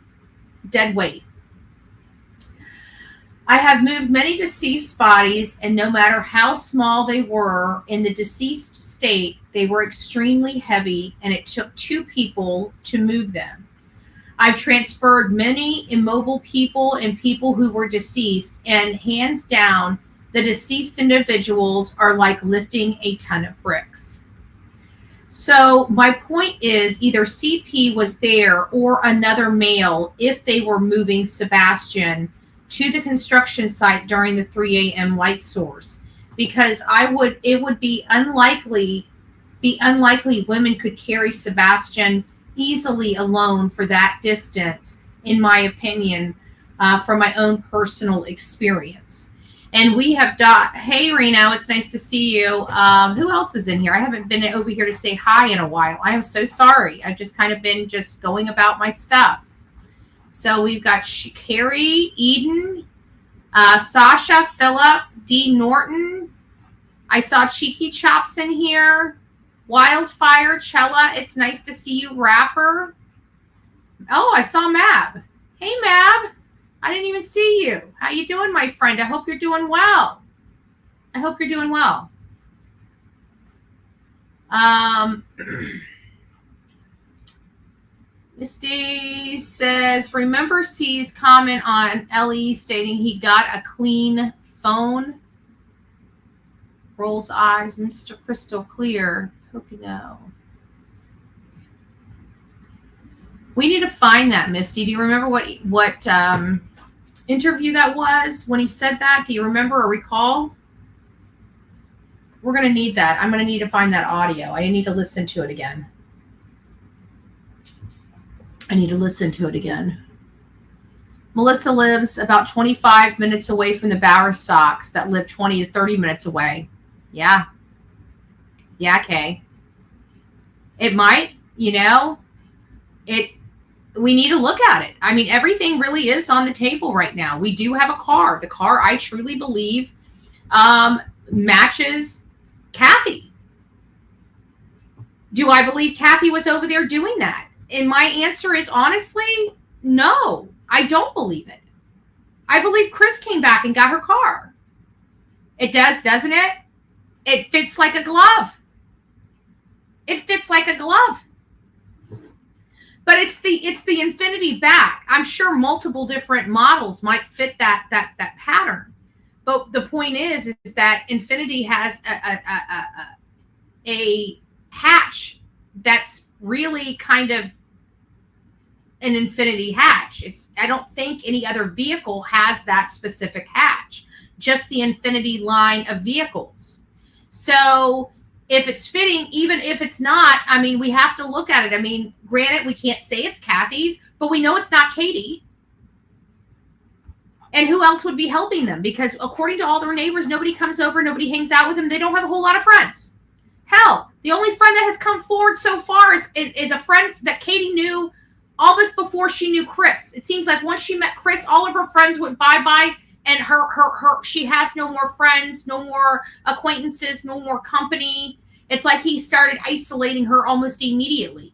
dead weight. I have moved many deceased bodies, and no matter how small they were in the deceased state, they were extremely heavy, and it took 2 people to move them. I've transferred many immobile people and people who were deceased, and hands down, the deceased individuals are like lifting a ton of bricks. So my point is either CP was there or another male if they were moving Sebastian to the construction site during the 3 a.m. light source, because it would be unlikely women could carry Sebastian easily alone for that distance, in my opinion, from my own personal experience. And we have hey Reno, it's nice to see you. Who else is in here? I haven't been over here to say hi in a while. I am so sorry. I've just kind of been just going about my stuff. So we've got Carrie, Eden, Sasha, Phillip, D. Norton. I saw Cheeky Chops in here. Wildfire, Chella, it's nice to see you. Rapper, Oh, I saw Mab. Hey, Mab. I didn't even see you. How you doing, my friend? I hope you're doing well. I hope you're doing well. Misty says, remember C's comment on Ellie stating he got a clean phone? Rolls eyes, Mr. Crystal Clear. Pocono. We need to find that, Misty. Do you remember what interview that was when he said that? Do you remember or recall? We're going to need that. I'm going to need to find that audio. I need to listen to it again. Melissa lives about 25 minutes away from the Bower Sox that live 20 to 30 minutes away. Yeah. Yeah, Kay. It might, we need to look at it. I mean, everything really is on the table right now. We do have a car. The car, I truly believe, matches Kathy. Do I believe Kathy was over there doing that? And my answer is honestly, no, I don't believe it. I believe Chris came back and got her car. It does, doesn't it? It fits like a glove. It fits like a glove. But it's the Infinity back. I'm sure multiple different models might fit that pattern. But the point is that Infinity has a hatch that's really kind of an Infinity hatch. I don't think any other vehicle has that specific hatch. Just the Infinity line of vehicles. So if it's fitting, even if it's not, I mean, we have to look at it. I mean, granted, we can't say it's Kathy's, but we know it's not Katie. And who else would be helping them? Because according to all their neighbors, nobody comes over, nobody hangs out with them. They don't have a whole lot of friends. Hell, the only friend that has come forward so far is a friend that Katie knew almost before she knew Chris. It seems like once she met Chris, all of her friends went bye-bye, and she has no more friends, no more acquaintances, no more company. It's like he started isolating her almost immediately.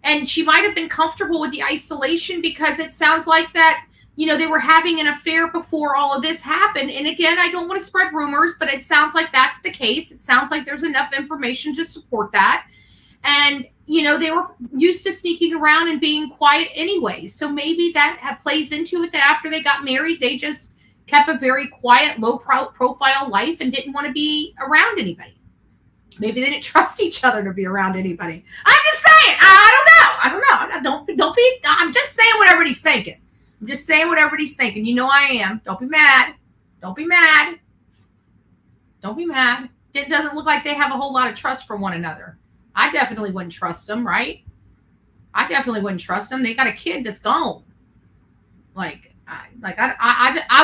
And she might have been comfortable with the isolation because it sounds like that, they were having an affair before all of this happened. And again, I don't want to spread rumors, but it sounds like that's the case. It sounds like there's enough information to support that. And, they were used to sneaking around and being quiet anyways. So maybe that plays into it, that after they got married, they just kept a very quiet, low profile life and didn't want to be around anybody. Maybe they didn't trust each other to be around anybody. I'm just saying. I don't know. I'm just saying what everybody's thinking. You know I am. Don't be mad. It doesn't look like they have a whole lot of trust for one another. I definitely wouldn't trust them, right? They got a kid that's gone. I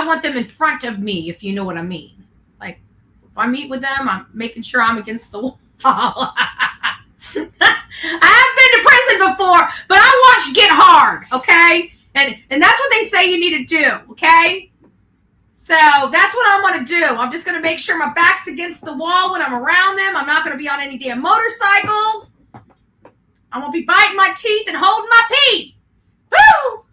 want them in front of me, if you know what I mean. Like, if I meet with them, I'm making sure I'm against the wall. I haven't been to prison before, but I watched Get Hard, okay? And that's what they say you need to do, okay? So that's what I'm going to do. I'm just going to make sure my back's against the wall when I'm around them. I'm not going to be on any damn motorcycles. I'm going to be biting my teeth and holding my pee. Woo!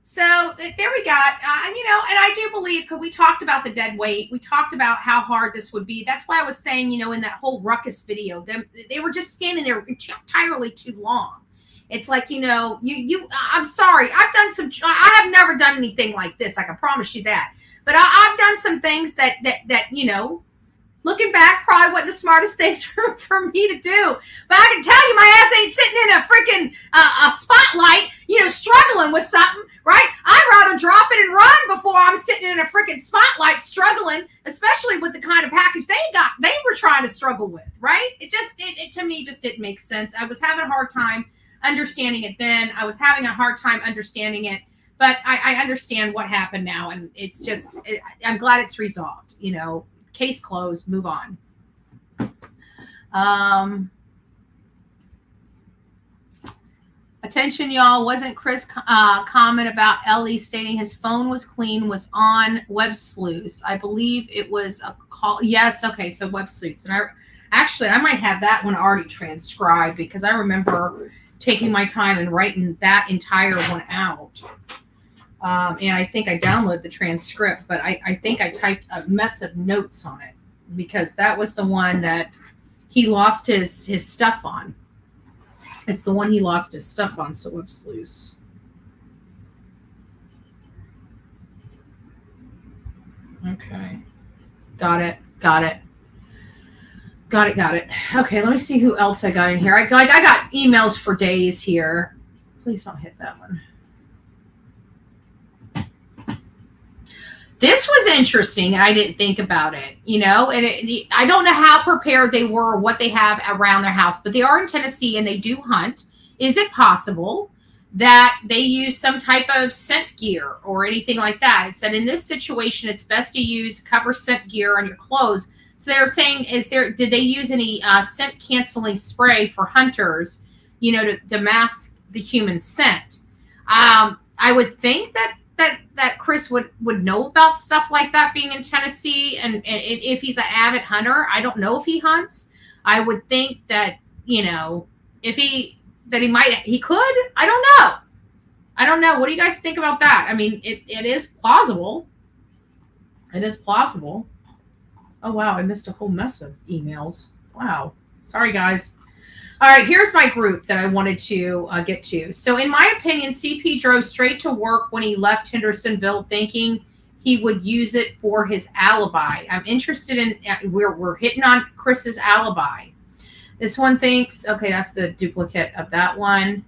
So there we got, and I do believe, because we talked about the dead weight. We talked about how hard this would be. That's why I was saying, in that whole ruckus video, they were just standing there entirely too long. It's like, I'm sorry. I have never done anything like this. I can promise you that. But I've done some things that looking back, probably wasn't the smartest things for me to do. But I can tell you my ass ain't sitting in a freaking a spotlight, struggling with something, right? I'd rather drop it and run before I'm sitting in a freaking spotlight struggling, especially with the kind of package they were trying to struggle with, right? It to me just didn't make sense. I was having a hard time understanding it then. I was having a hard time understanding it, but I understand what happened now, and it's just, I'm glad it's resolved. Case closed, move on. Attention, y'all. Wasn't Chris comment about Ellie stating his phone was clean was on Web Sleuths? I believe it was a call. Yes. Okay. So Web Sleuths. And I might have that one already transcribed, because I remember taking my time and writing that entire one out. And I think I downloaded the transcript, but I think I typed a mess of notes on it because that was the one that he lost his stuff on. It's the one he lost his stuff on, so whoops loose. Okay. Got it. Okay, let me see who else I got in here. I got emails for days here. Please don't hit that one. This was interesting, and I didn't think about it, and I don't know how prepared they were or what they have around their house, but they are in Tennessee and they do hunt. Is it possible that they use some type of scent gear or anything like that? It said in this situation, it's best to use cover scent gear on your clothes. So they were saying, did they use any scent canceling spray for hunters, to mask the human scent? I would think that Chris would know about stuff like that being in Tennessee. And if he's an avid hunter, I don't know if he hunts. I would think that, he could. I don't know. What do you guys think about that? I mean, it is plausible. It is plausible. Oh, wow. I missed a whole mess of emails. Wow. Sorry, guys. All right. Here's my group that I wanted to get to. So in my opinion, CP drove straight to work when he left Hendersonville thinking he would use it for his alibi. I'm interested in, we're hitting on Chris's alibi. This one thinks, okay, that's the duplicate of that one.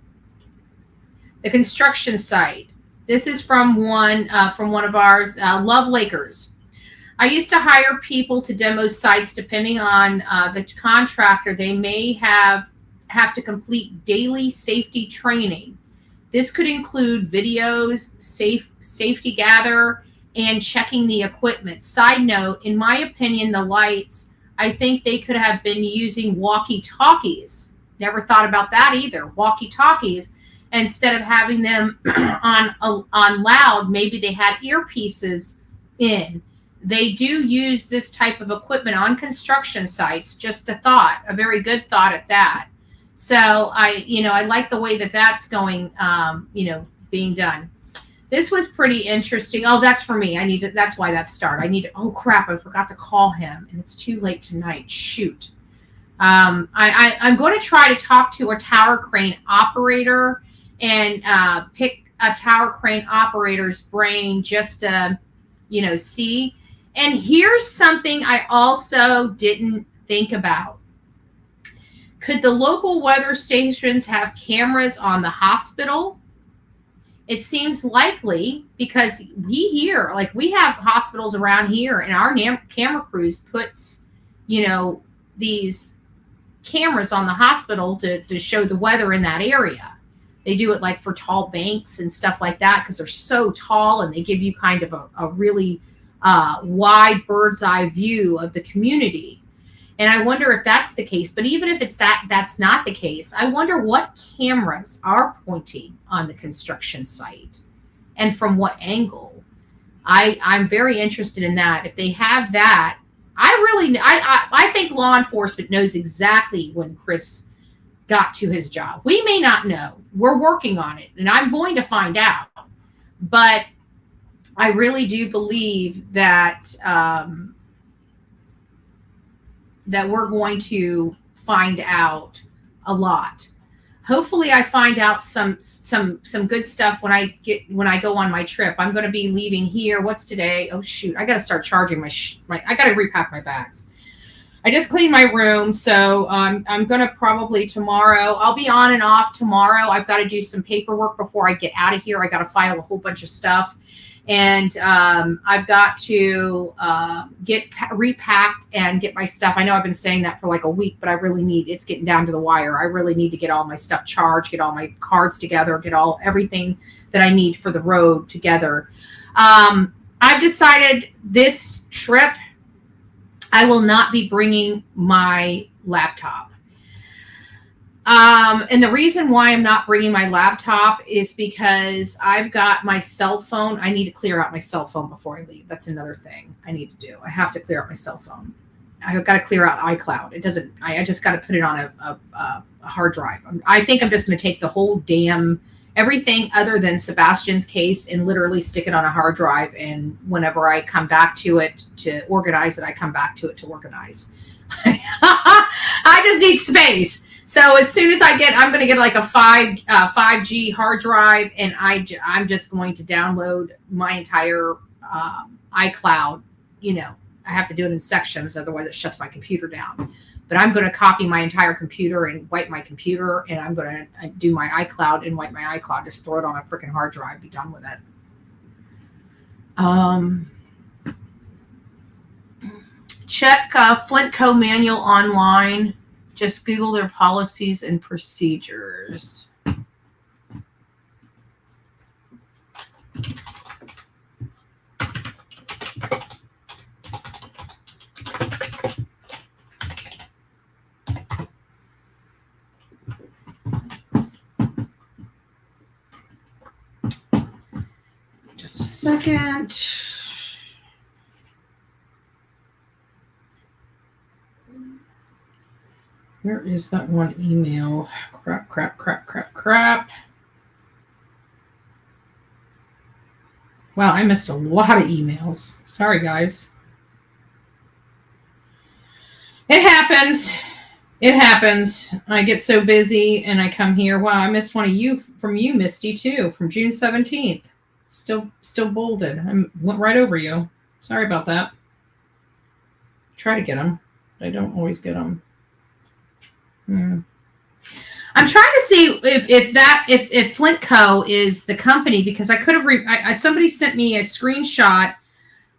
The construction site. This is from one of ours, Love Lakers. I used to hire people to demo sites depending on the contractor. They may have to complete daily safety training. This could include videos, safety gather, and checking the equipment. Side note, in my opinion, the lights, I think they could have been using walkie-talkies. Never thought about that either. Walkie-talkies. Instead of having them on loud, maybe they had earpieces in. They do use this type of equipment on construction sites. Just a thought, a very good thought at that. So I like the way that that's going, being done. This was pretty interesting. Oh, that's for me. That's why that started. Oh crap, I forgot to call him and it's too late tonight. Shoot. I'm going to try to talk to a tower crane operator and pick a tower crane operator's brain just to, see. And here's something I also didn't think about. Could the local weather stations have cameras on the hospital? It seems likely because we have hospitals around here and our camera crews puts, these cameras on the hospital to show the weather in that area. They do it like for tall banks and stuff like that because they're so tall and they give you kind of a really wide bird's eye view of the community. And I wonder if that's the case. But even if that's not the case, I wonder what cameras are pointing on the construction site and from what angle. I'm very interested in that. If they have that, I think law enforcement knows exactly when Chris got to his job. We may not know. We're working on it, and I'm going to find out. But I really do believe that that we're going to find out a lot. Hopefully, I find out some good stuff when I go on my trip. I'm going to be leaving here. What's today? Oh shoot! I got to start charging my. I got to repack my bags. I just cleaned my room, so I'm going to probably tomorrow. I'll be on and off tomorrow. I've got to do some paperwork before I get out of here. I got to file a whole bunch of stuff. And I've got to get repacked and get my stuff. I know I've been saying that for like a week, but I really need, it's getting down to the wire. I really need to get all my stuff charged, get all my cards together, get everything that I need for the road together. I've decided this trip, I will not be bringing my laptop. And the reason why I'm not bringing my laptop is because I've got my cell phone. I need to clear out my cell phone before I leave. That's another thing I need to do. I have to clear out my cell phone. I've got to clear out iCloud. It doesn't, I just got to put it on a hard drive. I think I'm just going to take the whole damn, everything other than Sebastian's case and literally stick it on a hard drive. And whenever I come back to it to organize it, I come back to it to organize. I just need space. So as soon as I'm going to get like a 5G hard drive, and I'm just going to download my entire iCloud. You know, I have to do it in sections, otherwise it shuts my computer down. But I'm going to copy my entire computer and wipe my computer, and I'm going to do my iCloud and wipe my iCloud. Just throw it on a freaking hard drive. Be done with it. Check Flint Co. manual online. Just Google their policies and procedures. Just a second. Where is that one email? Crap. Wow, I missed a lot of emails. Sorry, guys. It happens. It happens. I get so busy and I come here. Wow, I missed one of you from you, Misty, too, from June 17th. Still bolded. I went right over you. Sorry about that. Try to get them, but I don't always get them. I'm trying to see if Flint Co. is the company, because I could have somebody sent me a screenshot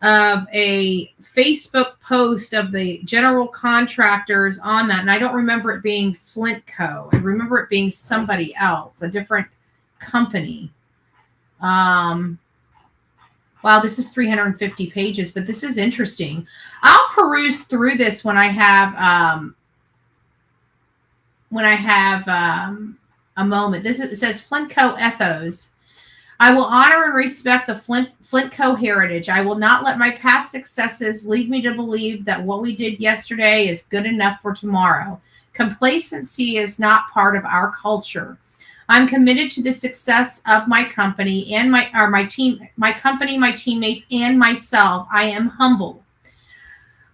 of a Facebook post of the general contractors on that, and I don't remember it being Flint Co. I remember it being somebody else, a different company. Wow, this is 350 pages, but this is interesting. I'll peruse through this when I have a moment. It says Flint Co. ethos. I will honor and respect the Flint Co. heritage. I will not let my past successes lead me to believe that what we did yesterday is good enough for tomorrow. Complacency is not part of our culture. I'm committed to the success of my company and my teammates, and myself. I am humble.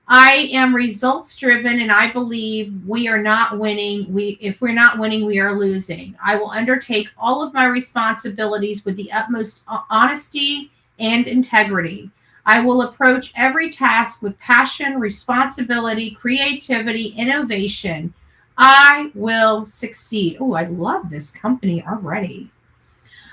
I am results driven, and I believe we are not winning. If we're not winning, we are losing. I will undertake all of my responsibilities with the utmost honesty and integrity. I will approach every task with passion, responsibility, creativity, innovation. I will succeed. Oh, I love this company already.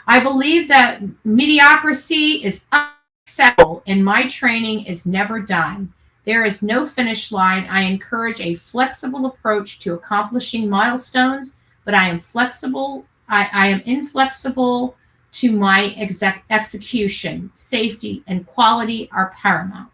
I believe that mediocrity is unacceptable, and my training is never done. There is no finish line. I encourage a flexible approach to accomplishing milestones, but I am flexible. I am inflexible to my execution. Safety and quality are paramount.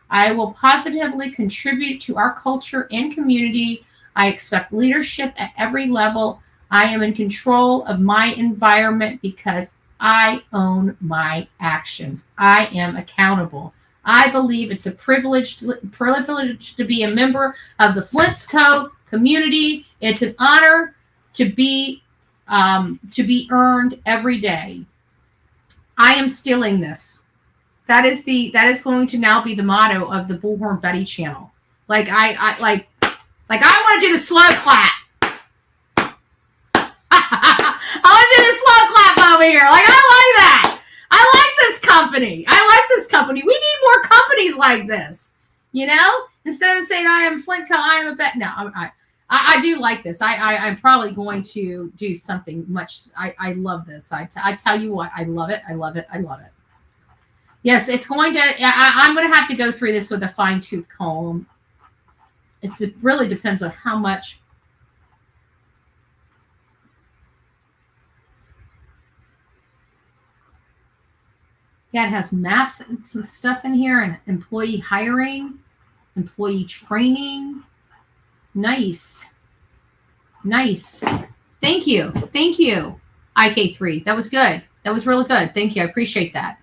I will positively contribute to our culture and community. I expect leadership at every level. I am in control of my environment because I own my actions. I am accountable. I believe it's a privilege to be a member of the Flint Co. community. It's an honor to be earned every day. I am stealing this. That is going to now be the motto of the Bullhorn Betty channel. Like I want to do the slow clap. I want to do the slow clap over here. Like, I like that. I like this company. We need more companies like this. You know, instead of saying I am Flint Co., I am a bet. No, I do like this. I'm probably going to do something much. I love this. I tell you what, I love it. I love it. I love it. Yes, it's going to. I'm going to have to go through this with a fine-tooth comb. It really depends on how much. Yeah, it has maps and some stuff in here, and employee hiring, employee training. Nice. Thank you, IK3. That was good. That was really good. Thank you. I appreciate that.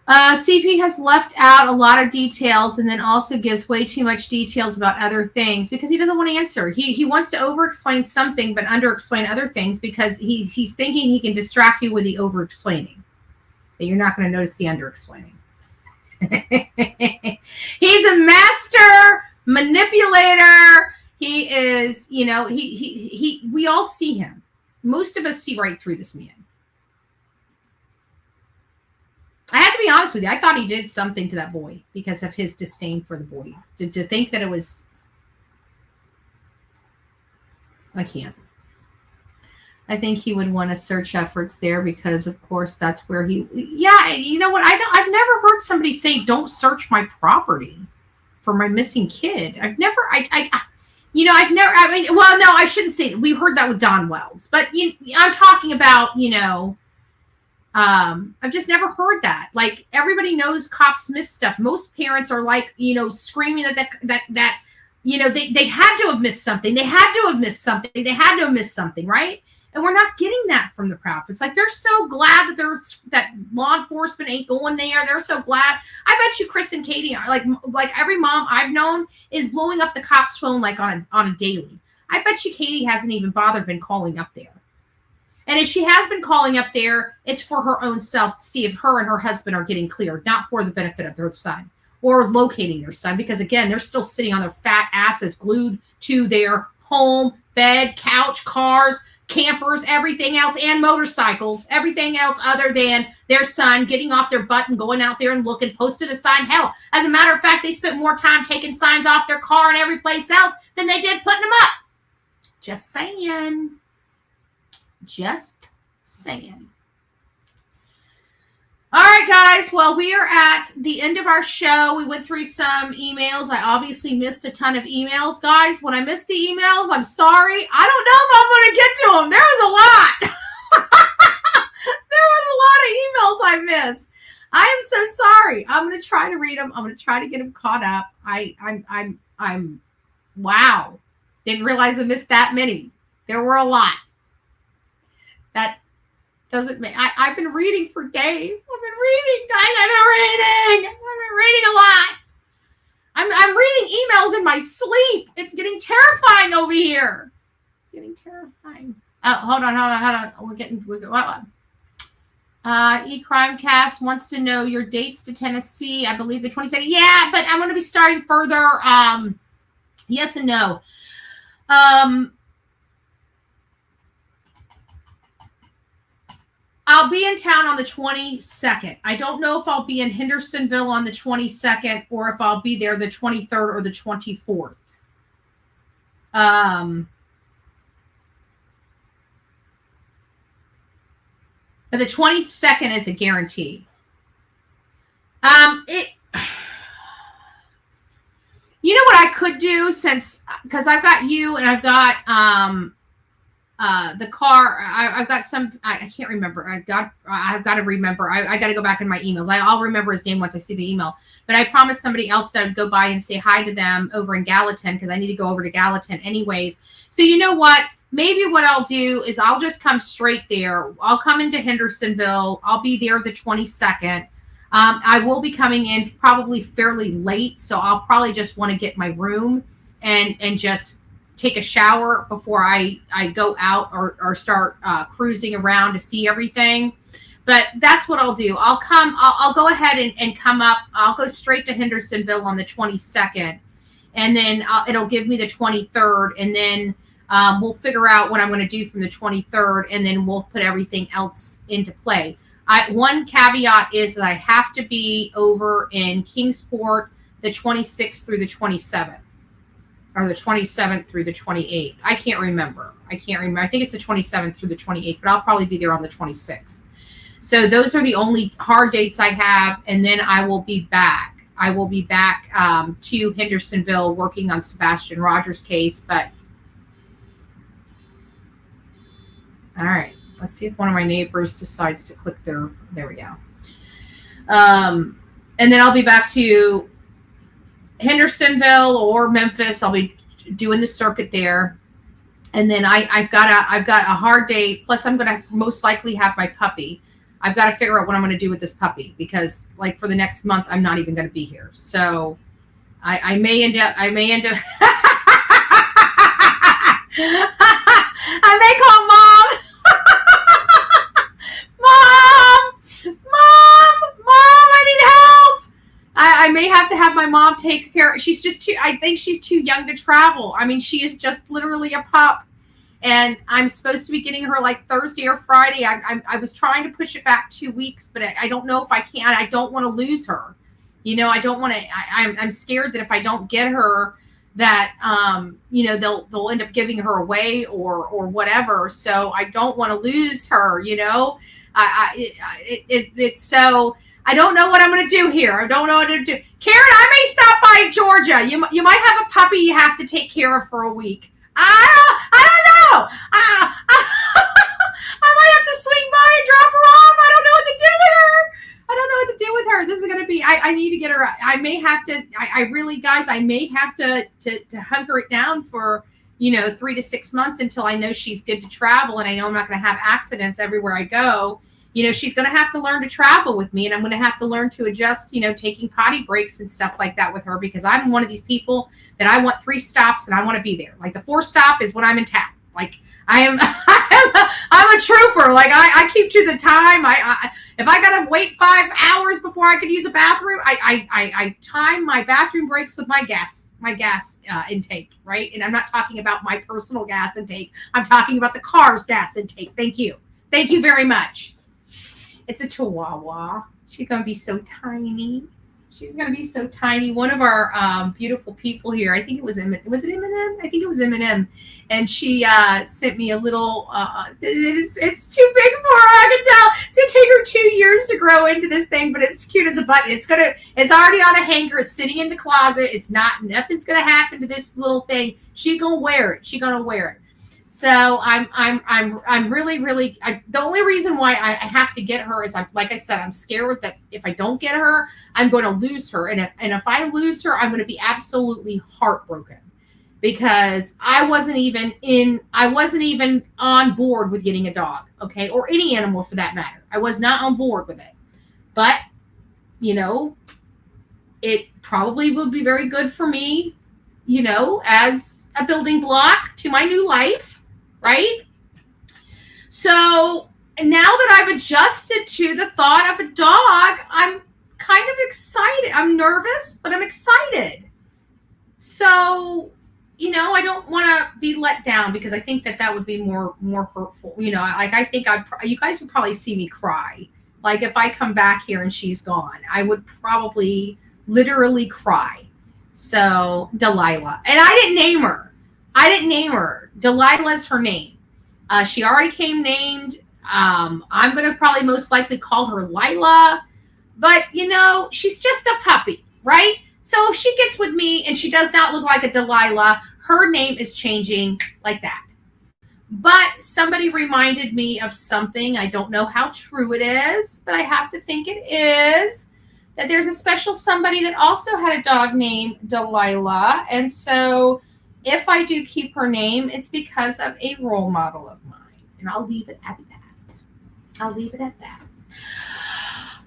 CP has left out a lot of details and then also gives way too much details about other things because he doesn't want to answer. He wants to over-explain something but under-explain other things because he's thinking he can distract you with the over-explaining. But you're not going to notice the under-explaining. He's a master manipulator. He is, you know, we all see him. Most of us see right through this man. I have to be honest with you. I thought he did something to that boy because of his disdain for the boy. To think that it was... I can't. I think he would want to search efforts there because, of course, that's where he... Yeah, you know what? I've never heard somebody say, don't search my property for my missing kid. I've never... You know, I've never... I mean, well, no, I shouldn't say... We've heard that with Don Wells. But I'm talking about, you know... I've just never heard that. Like, everybody knows cops miss stuff. Most parents are like, you know, screaming that you know, they had to have missed something. They had to have missed something. They had to have missed something, right? And we're not getting that from the Proud. It's like they're so glad that law enforcement ain't going there. They're so glad. I bet you Chris and Katie are like every mom I've known is blowing up the cop's phone like on a daily. I bet you Katie hasn't even been calling up there. And if she has been calling up there, it's for her own self to see if her and her husband are getting cleared, not for the benefit of their son or locating their son. Because, again, they're still sitting on their fat asses glued to their home, bed, couch, cars, campers, everything else, and motorcycles, everything else other than their son getting off their butt and going out there and looking, posted a sign. Hell, as a matter of fact, they spent more time taking signs off their car and every place else than they did putting them up. Just saying. Just saying. All right, guys. Well, we are at the end of our show. We went through some emails. I obviously missed a ton of emails, guys. When I missed the emails, I'm sorry. I don't know if I'm going to get to them. There was a lot. There was a lot of emails I missed. I am so sorry. I'm going to try to read them. I'm going to try to get them caught up. I'm wow. Didn't realize I missed that many. There were a lot. That doesn't make... I've been reading for days. I've been reading, guys. I've been reading a lot. I'm reading emails in my sleep. It's getting terrifying over here. It's getting terrifying. Oh, hold on. eCrimecast wants to know your dates to Tennessee. I believe the 22nd. Yeah, but I'm going to be starting further. Yes and no. I'll be in town on the 22nd. I don't know if I'll be in Hendersonville on the 22nd or if I'll be there the 23rd or the 24th. But the 22nd is a guarantee. You know what I could do because I've got you and I've got the car. I've got some. I can't remember. I've got to remember. I got to go back in my emails. I'll remember his name once I see the email. But I promised somebody else that I'd go by and say hi to them over in Gallatin because I need to go over to Gallatin anyways. So you know what? Maybe what I'll do is I'll just come straight there. I'll come into Hendersonville. I'll be there the 22nd. I will be coming in probably fairly late, so I'll probably just want to get my room and just take a shower before I go out or start cruising around to see everything. But that's what I'll do. I'll go ahead and come up. I'll go straight to Hendersonville on the 22nd, and then it'll give me the 23rd, and then we'll figure out what I'm going to do from the 23rd, and then we'll put everything else into play. One caveat is that I have to be over in Kingsport the 26th through the 27th, or the 27th through the 28th. I can't remember. I think it's the 27th through the 28th, but I'll probably be there on the 26th. So those are the only hard dates I have, and then I will be back. I will be back to Hendersonville working on Sebastian Rogers' case, but all right. Let's see if one of my neighbors decides to click there. There we go. And then I'll be back to Hendersonville or Memphis. I'll be doing the circuit there. And then I've got a hard date. Plus, I'm going to most likely have my puppy. I've got to figure out what I'm going to do with this puppy, because like for the next month, I'm not even going to be here. So I may end up, I may call mom. Mom, I need help. I may have to have my mom take care. She's just too, I think she's too young to travel. I mean, she is just literally a pup. And I'm supposed to be getting her like Thursday or Friday. I was trying to push it back 2 weeks, but I don't know if I can. I don't want to lose her. You know, I don't want to, I'm scared that if I don't get her, that, you know, they'll end up giving her away or whatever. So I don't want to lose her, you know. It's so I don't know what I'm going to do here. I don't know what to do. Karen, I may stop by Georgia. You might have a puppy you have to take care of for a week. I don't know. I might have to swing by and drop her off. I don't know what to do with her. This is going to be, I need to get her. I may have to, I really, guys, I may have to hunker it down for, you know, 3 to 6 months until I know she's good to travel. And I know I'm not going to have accidents everywhere I go. You know, she's going to have to learn to travel with me, and I'm going to have to learn to adjust, you know, taking potty breaks and stuff like that with her, because I'm one of these people that I want 3 stops and I want to be there. Like the 4th stop is when I'm in town. Like I'm a trooper. Like I keep to the time. If I got to wait 5 hours before I could use a bathroom, I time my bathroom breaks with my gas intake, right? And I'm not talking about my personal gas intake. I'm talking about the car's gas intake. Thank you very much. It's a Chihuahua. She's going to be so tiny. One of our beautiful people here, I think it was Eminem. Was it Eminem? I think it was Eminem. And she sent me a little, it's too big for her. I can tell. It's going to take her 2 years to grow into this thing, but it's cute as a button. It's already on a hanger. It's sitting in the closet. Nothing's going to happen to this little thing. She's going to wear it. So I'm really, the only reason why I have to get her is, like I said, I'm scared that if I don't get her, I'm going to lose her. And if I lose her, I'm going to be absolutely heartbroken, because I wasn't even on board with getting a dog. Okay. Or any animal for that matter. I was not on board with it, but you know, it probably will be very good for me, you know, as a building block to my new life. Right? So now that I've adjusted to the thought of a dog, I'm kind of excited. I'm nervous, but I'm excited. So, you know, I don't want to be let down, because I think that would be more hurtful. You know, like I think you guys would probably see me cry. Like if I come back here and she's gone, I would probably literally cry. So Delilah, and I didn't name her. Delilah's her name. She already came named. I'm going to probably most likely call her Lila. But, you know, she's just a puppy, right? So if she gets with me and she does not look like a Delilah, her name is changing like that. But somebody reminded me of something. I don't know how true it is, but I have to think it is. That there's a special somebody that also had a dog named Delilah. And so if I do keep her name, it's because of a role model of mine. And I'll leave it at that.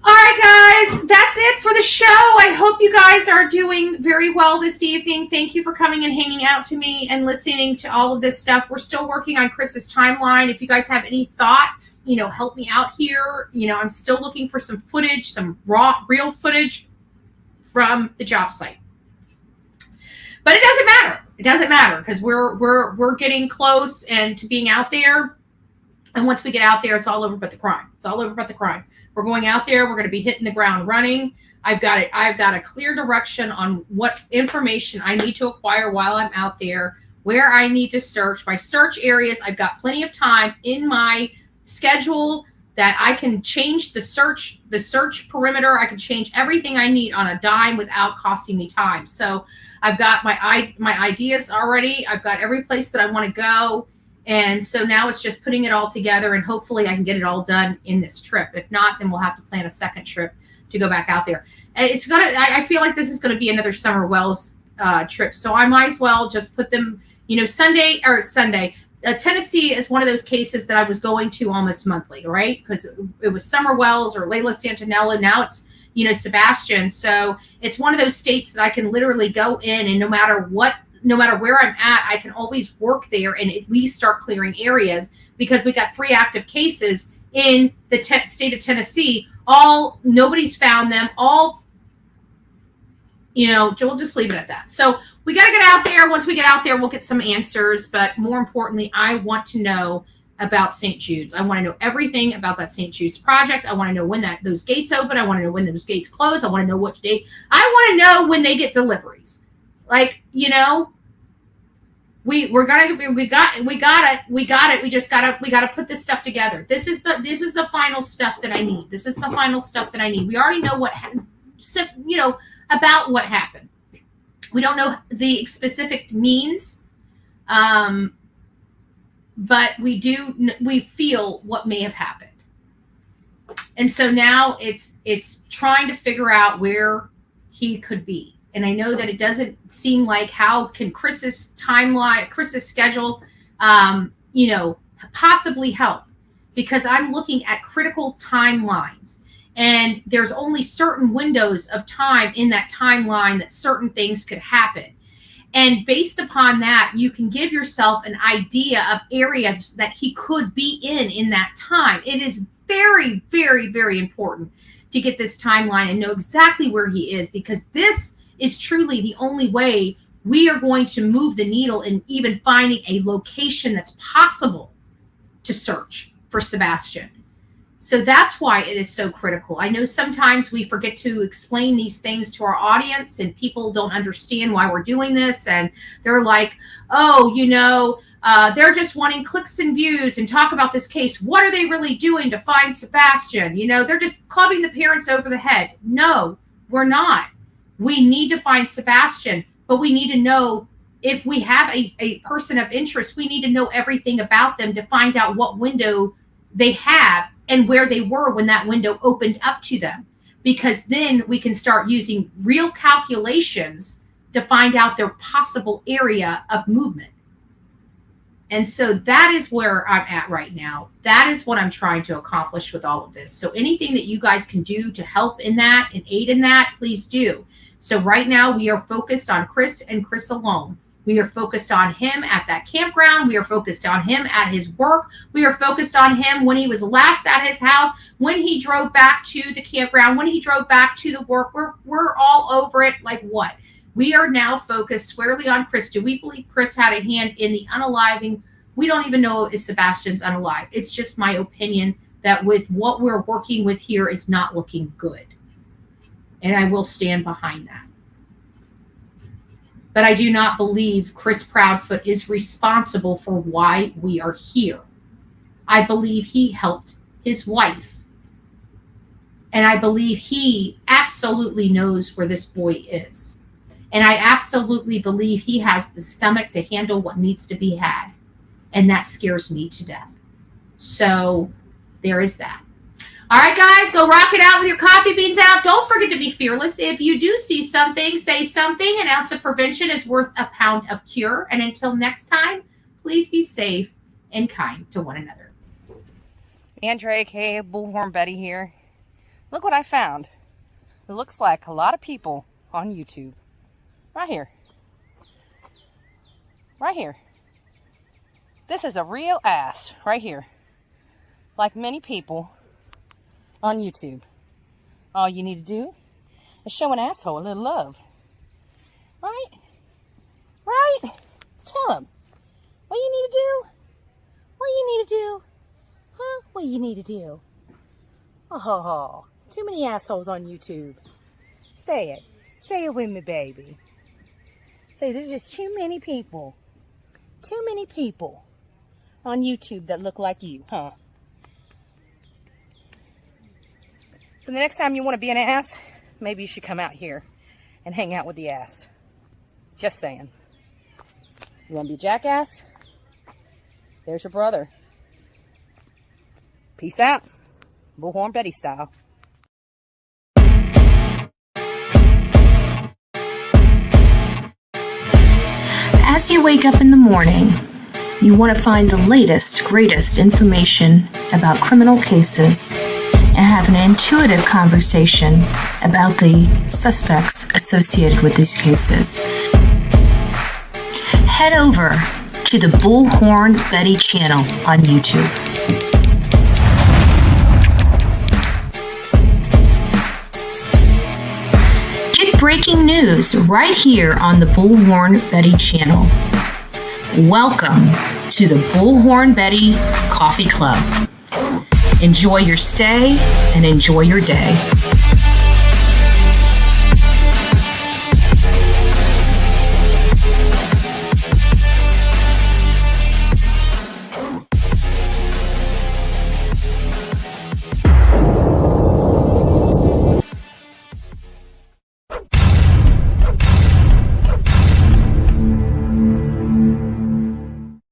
All right, guys, that's it for the show. I hope you guys are doing very well this evening. Thank you for coming and hanging out to me and listening to all of this stuff. We're still working on Chris's timeline. If you guys have any thoughts, you know, help me out here. You know, I'm still looking for some footage, some real footage from the job site. But it doesn't matter. It doesn't matter, because we're getting close and to being out there. And once we get out there, it's all over but the crime. We're going out there. We're going to be hitting the ground running. I've got a clear direction on what information I need to acquire while I'm out there, where I need to search. My search areas, I've got plenty of time in my schedule that I can change the search perimeter. I can change everything I need on a dime without costing me time. So I've got my ideas already. I've got every place that I want to go. And so now it's just putting it all together, and hopefully I can get it all done in this trip. If not, then we'll have to plan a second trip to go back out there. I feel like this is going to be another Summer Wells trip. So I might as well just put them, you know, Tennessee is one of those cases that I was going to almost monthly, right? Because it was Summer Wells or Layla Santinello. Now it's, Sebastian. So it's one of those states that I can literally go in, and no matter where I'm at, I can always work there and at least start clearing areas, because we got 3 active cases in the state of Tennessee. Nobody's found them. We'll just leave it at that. So we got to get out there. Once we get out there, we'll get some answers. But more importantly, I want to know about St. Jude's. I want to know everything about that St. Jude's project. I want to know when those gates open. I want to know when those gates close. I want to know what date. I want to know when they get deliveries. We got it. We just gotta put this stuff together. This is the final stuff that I need. We already know about what happened. We don't know the specific means, but we feel what may have happened. And so now it's trying to figure out where he could be. And I know that it doesn't seem like how can Chris's schedule, possibly help, because I'm looking at critical timelines, and there's only certain windows of time in that timeline that certain things could happen. And based upon that, you can give yourself an idea of areas that he could be in that time. It is very, very, very important to get this timeline and know exactly where he is, because this is truly the only way we are going to move the needle in even finding a location that's possible to search for Sebastian. So that's why it is so critical. I know sometimes we forget to explain these things to our audience, and people don't understand why we're doing this. And they're like, they're just wanting clicks and views and talk about this case. What are they really doing to find Sebastian? They're just clubbing the parents over the head. No, we're not. We need to find Sebastian, but we need to know if we have a person of interest, we need to know everything about them to find out what window they have and where they were when that window opened up to them, because then we can start using real calculations to find out their possible area of movement. And so that is where I'm at right now. That is what I'm trying to accomplish with all of this. So anything that you guys can do to help in that and aid in that, please do. So right now we are focused on Chris and Chris alone. We are focused on him at that campground. We are focused on him at his work. We are focused on him when he was last at his house, when he drove back to the campground, when he drove back to the work. We're all over it. Like what? We are now focused squarely on Chris. Do we believe Chris had a hand in the unaliving? We don't even know if Sebastian's unalive. It's just my opinion that with what we're working with here is not looking good. And I will stand behind that. But I do not believe Chris Proudfoot is responsible for why we are here. I believe he helped his wife. And I believe he absolutely knows where this boy is. And I absolutely believe he has the stomach to handle what needs to be had. And that scares me to death. So there is that. All right, guys, go rock it out with your coffee beans out. Don't forget to be fearless. If you do see something, say something. An ounce of prevention is worth a pound of cure. And until next time, please be safe and kind to one another. Andrea, aka Bullhorn Betty here. Look what I found. It looks like a lot of people on YouTube. Right here. Right here. This is a real ass right here. Like many people on YouTube. All you need to do is show an asshole a little love. Right? Right? Tell him. What you need to do? What you need to do? Huh? What you need to do? Oh, too many assholes on YouTube. Say it. Say it with me, baby. Say there's just too many people. Too many people on YouTube that look like you, huh? So the next time you want to be an ass, maybe you should come out here and hang out with the ass. Just saying. You want to be a jackass? There's your brother. Peace out. Bullhorn Betty style. As you wake up in the morning, you want to find the latest, greatest information about criminal cases and have an intuitive conversation about the suspects associated with these cases, head over to the Bullhorn Betty channel on YouTube. Get breaking news right here on the Bullhorn Betty channel. Welcome to the Bullhorn Betty Coffee Club. Enjoy your stay and enjoy your day.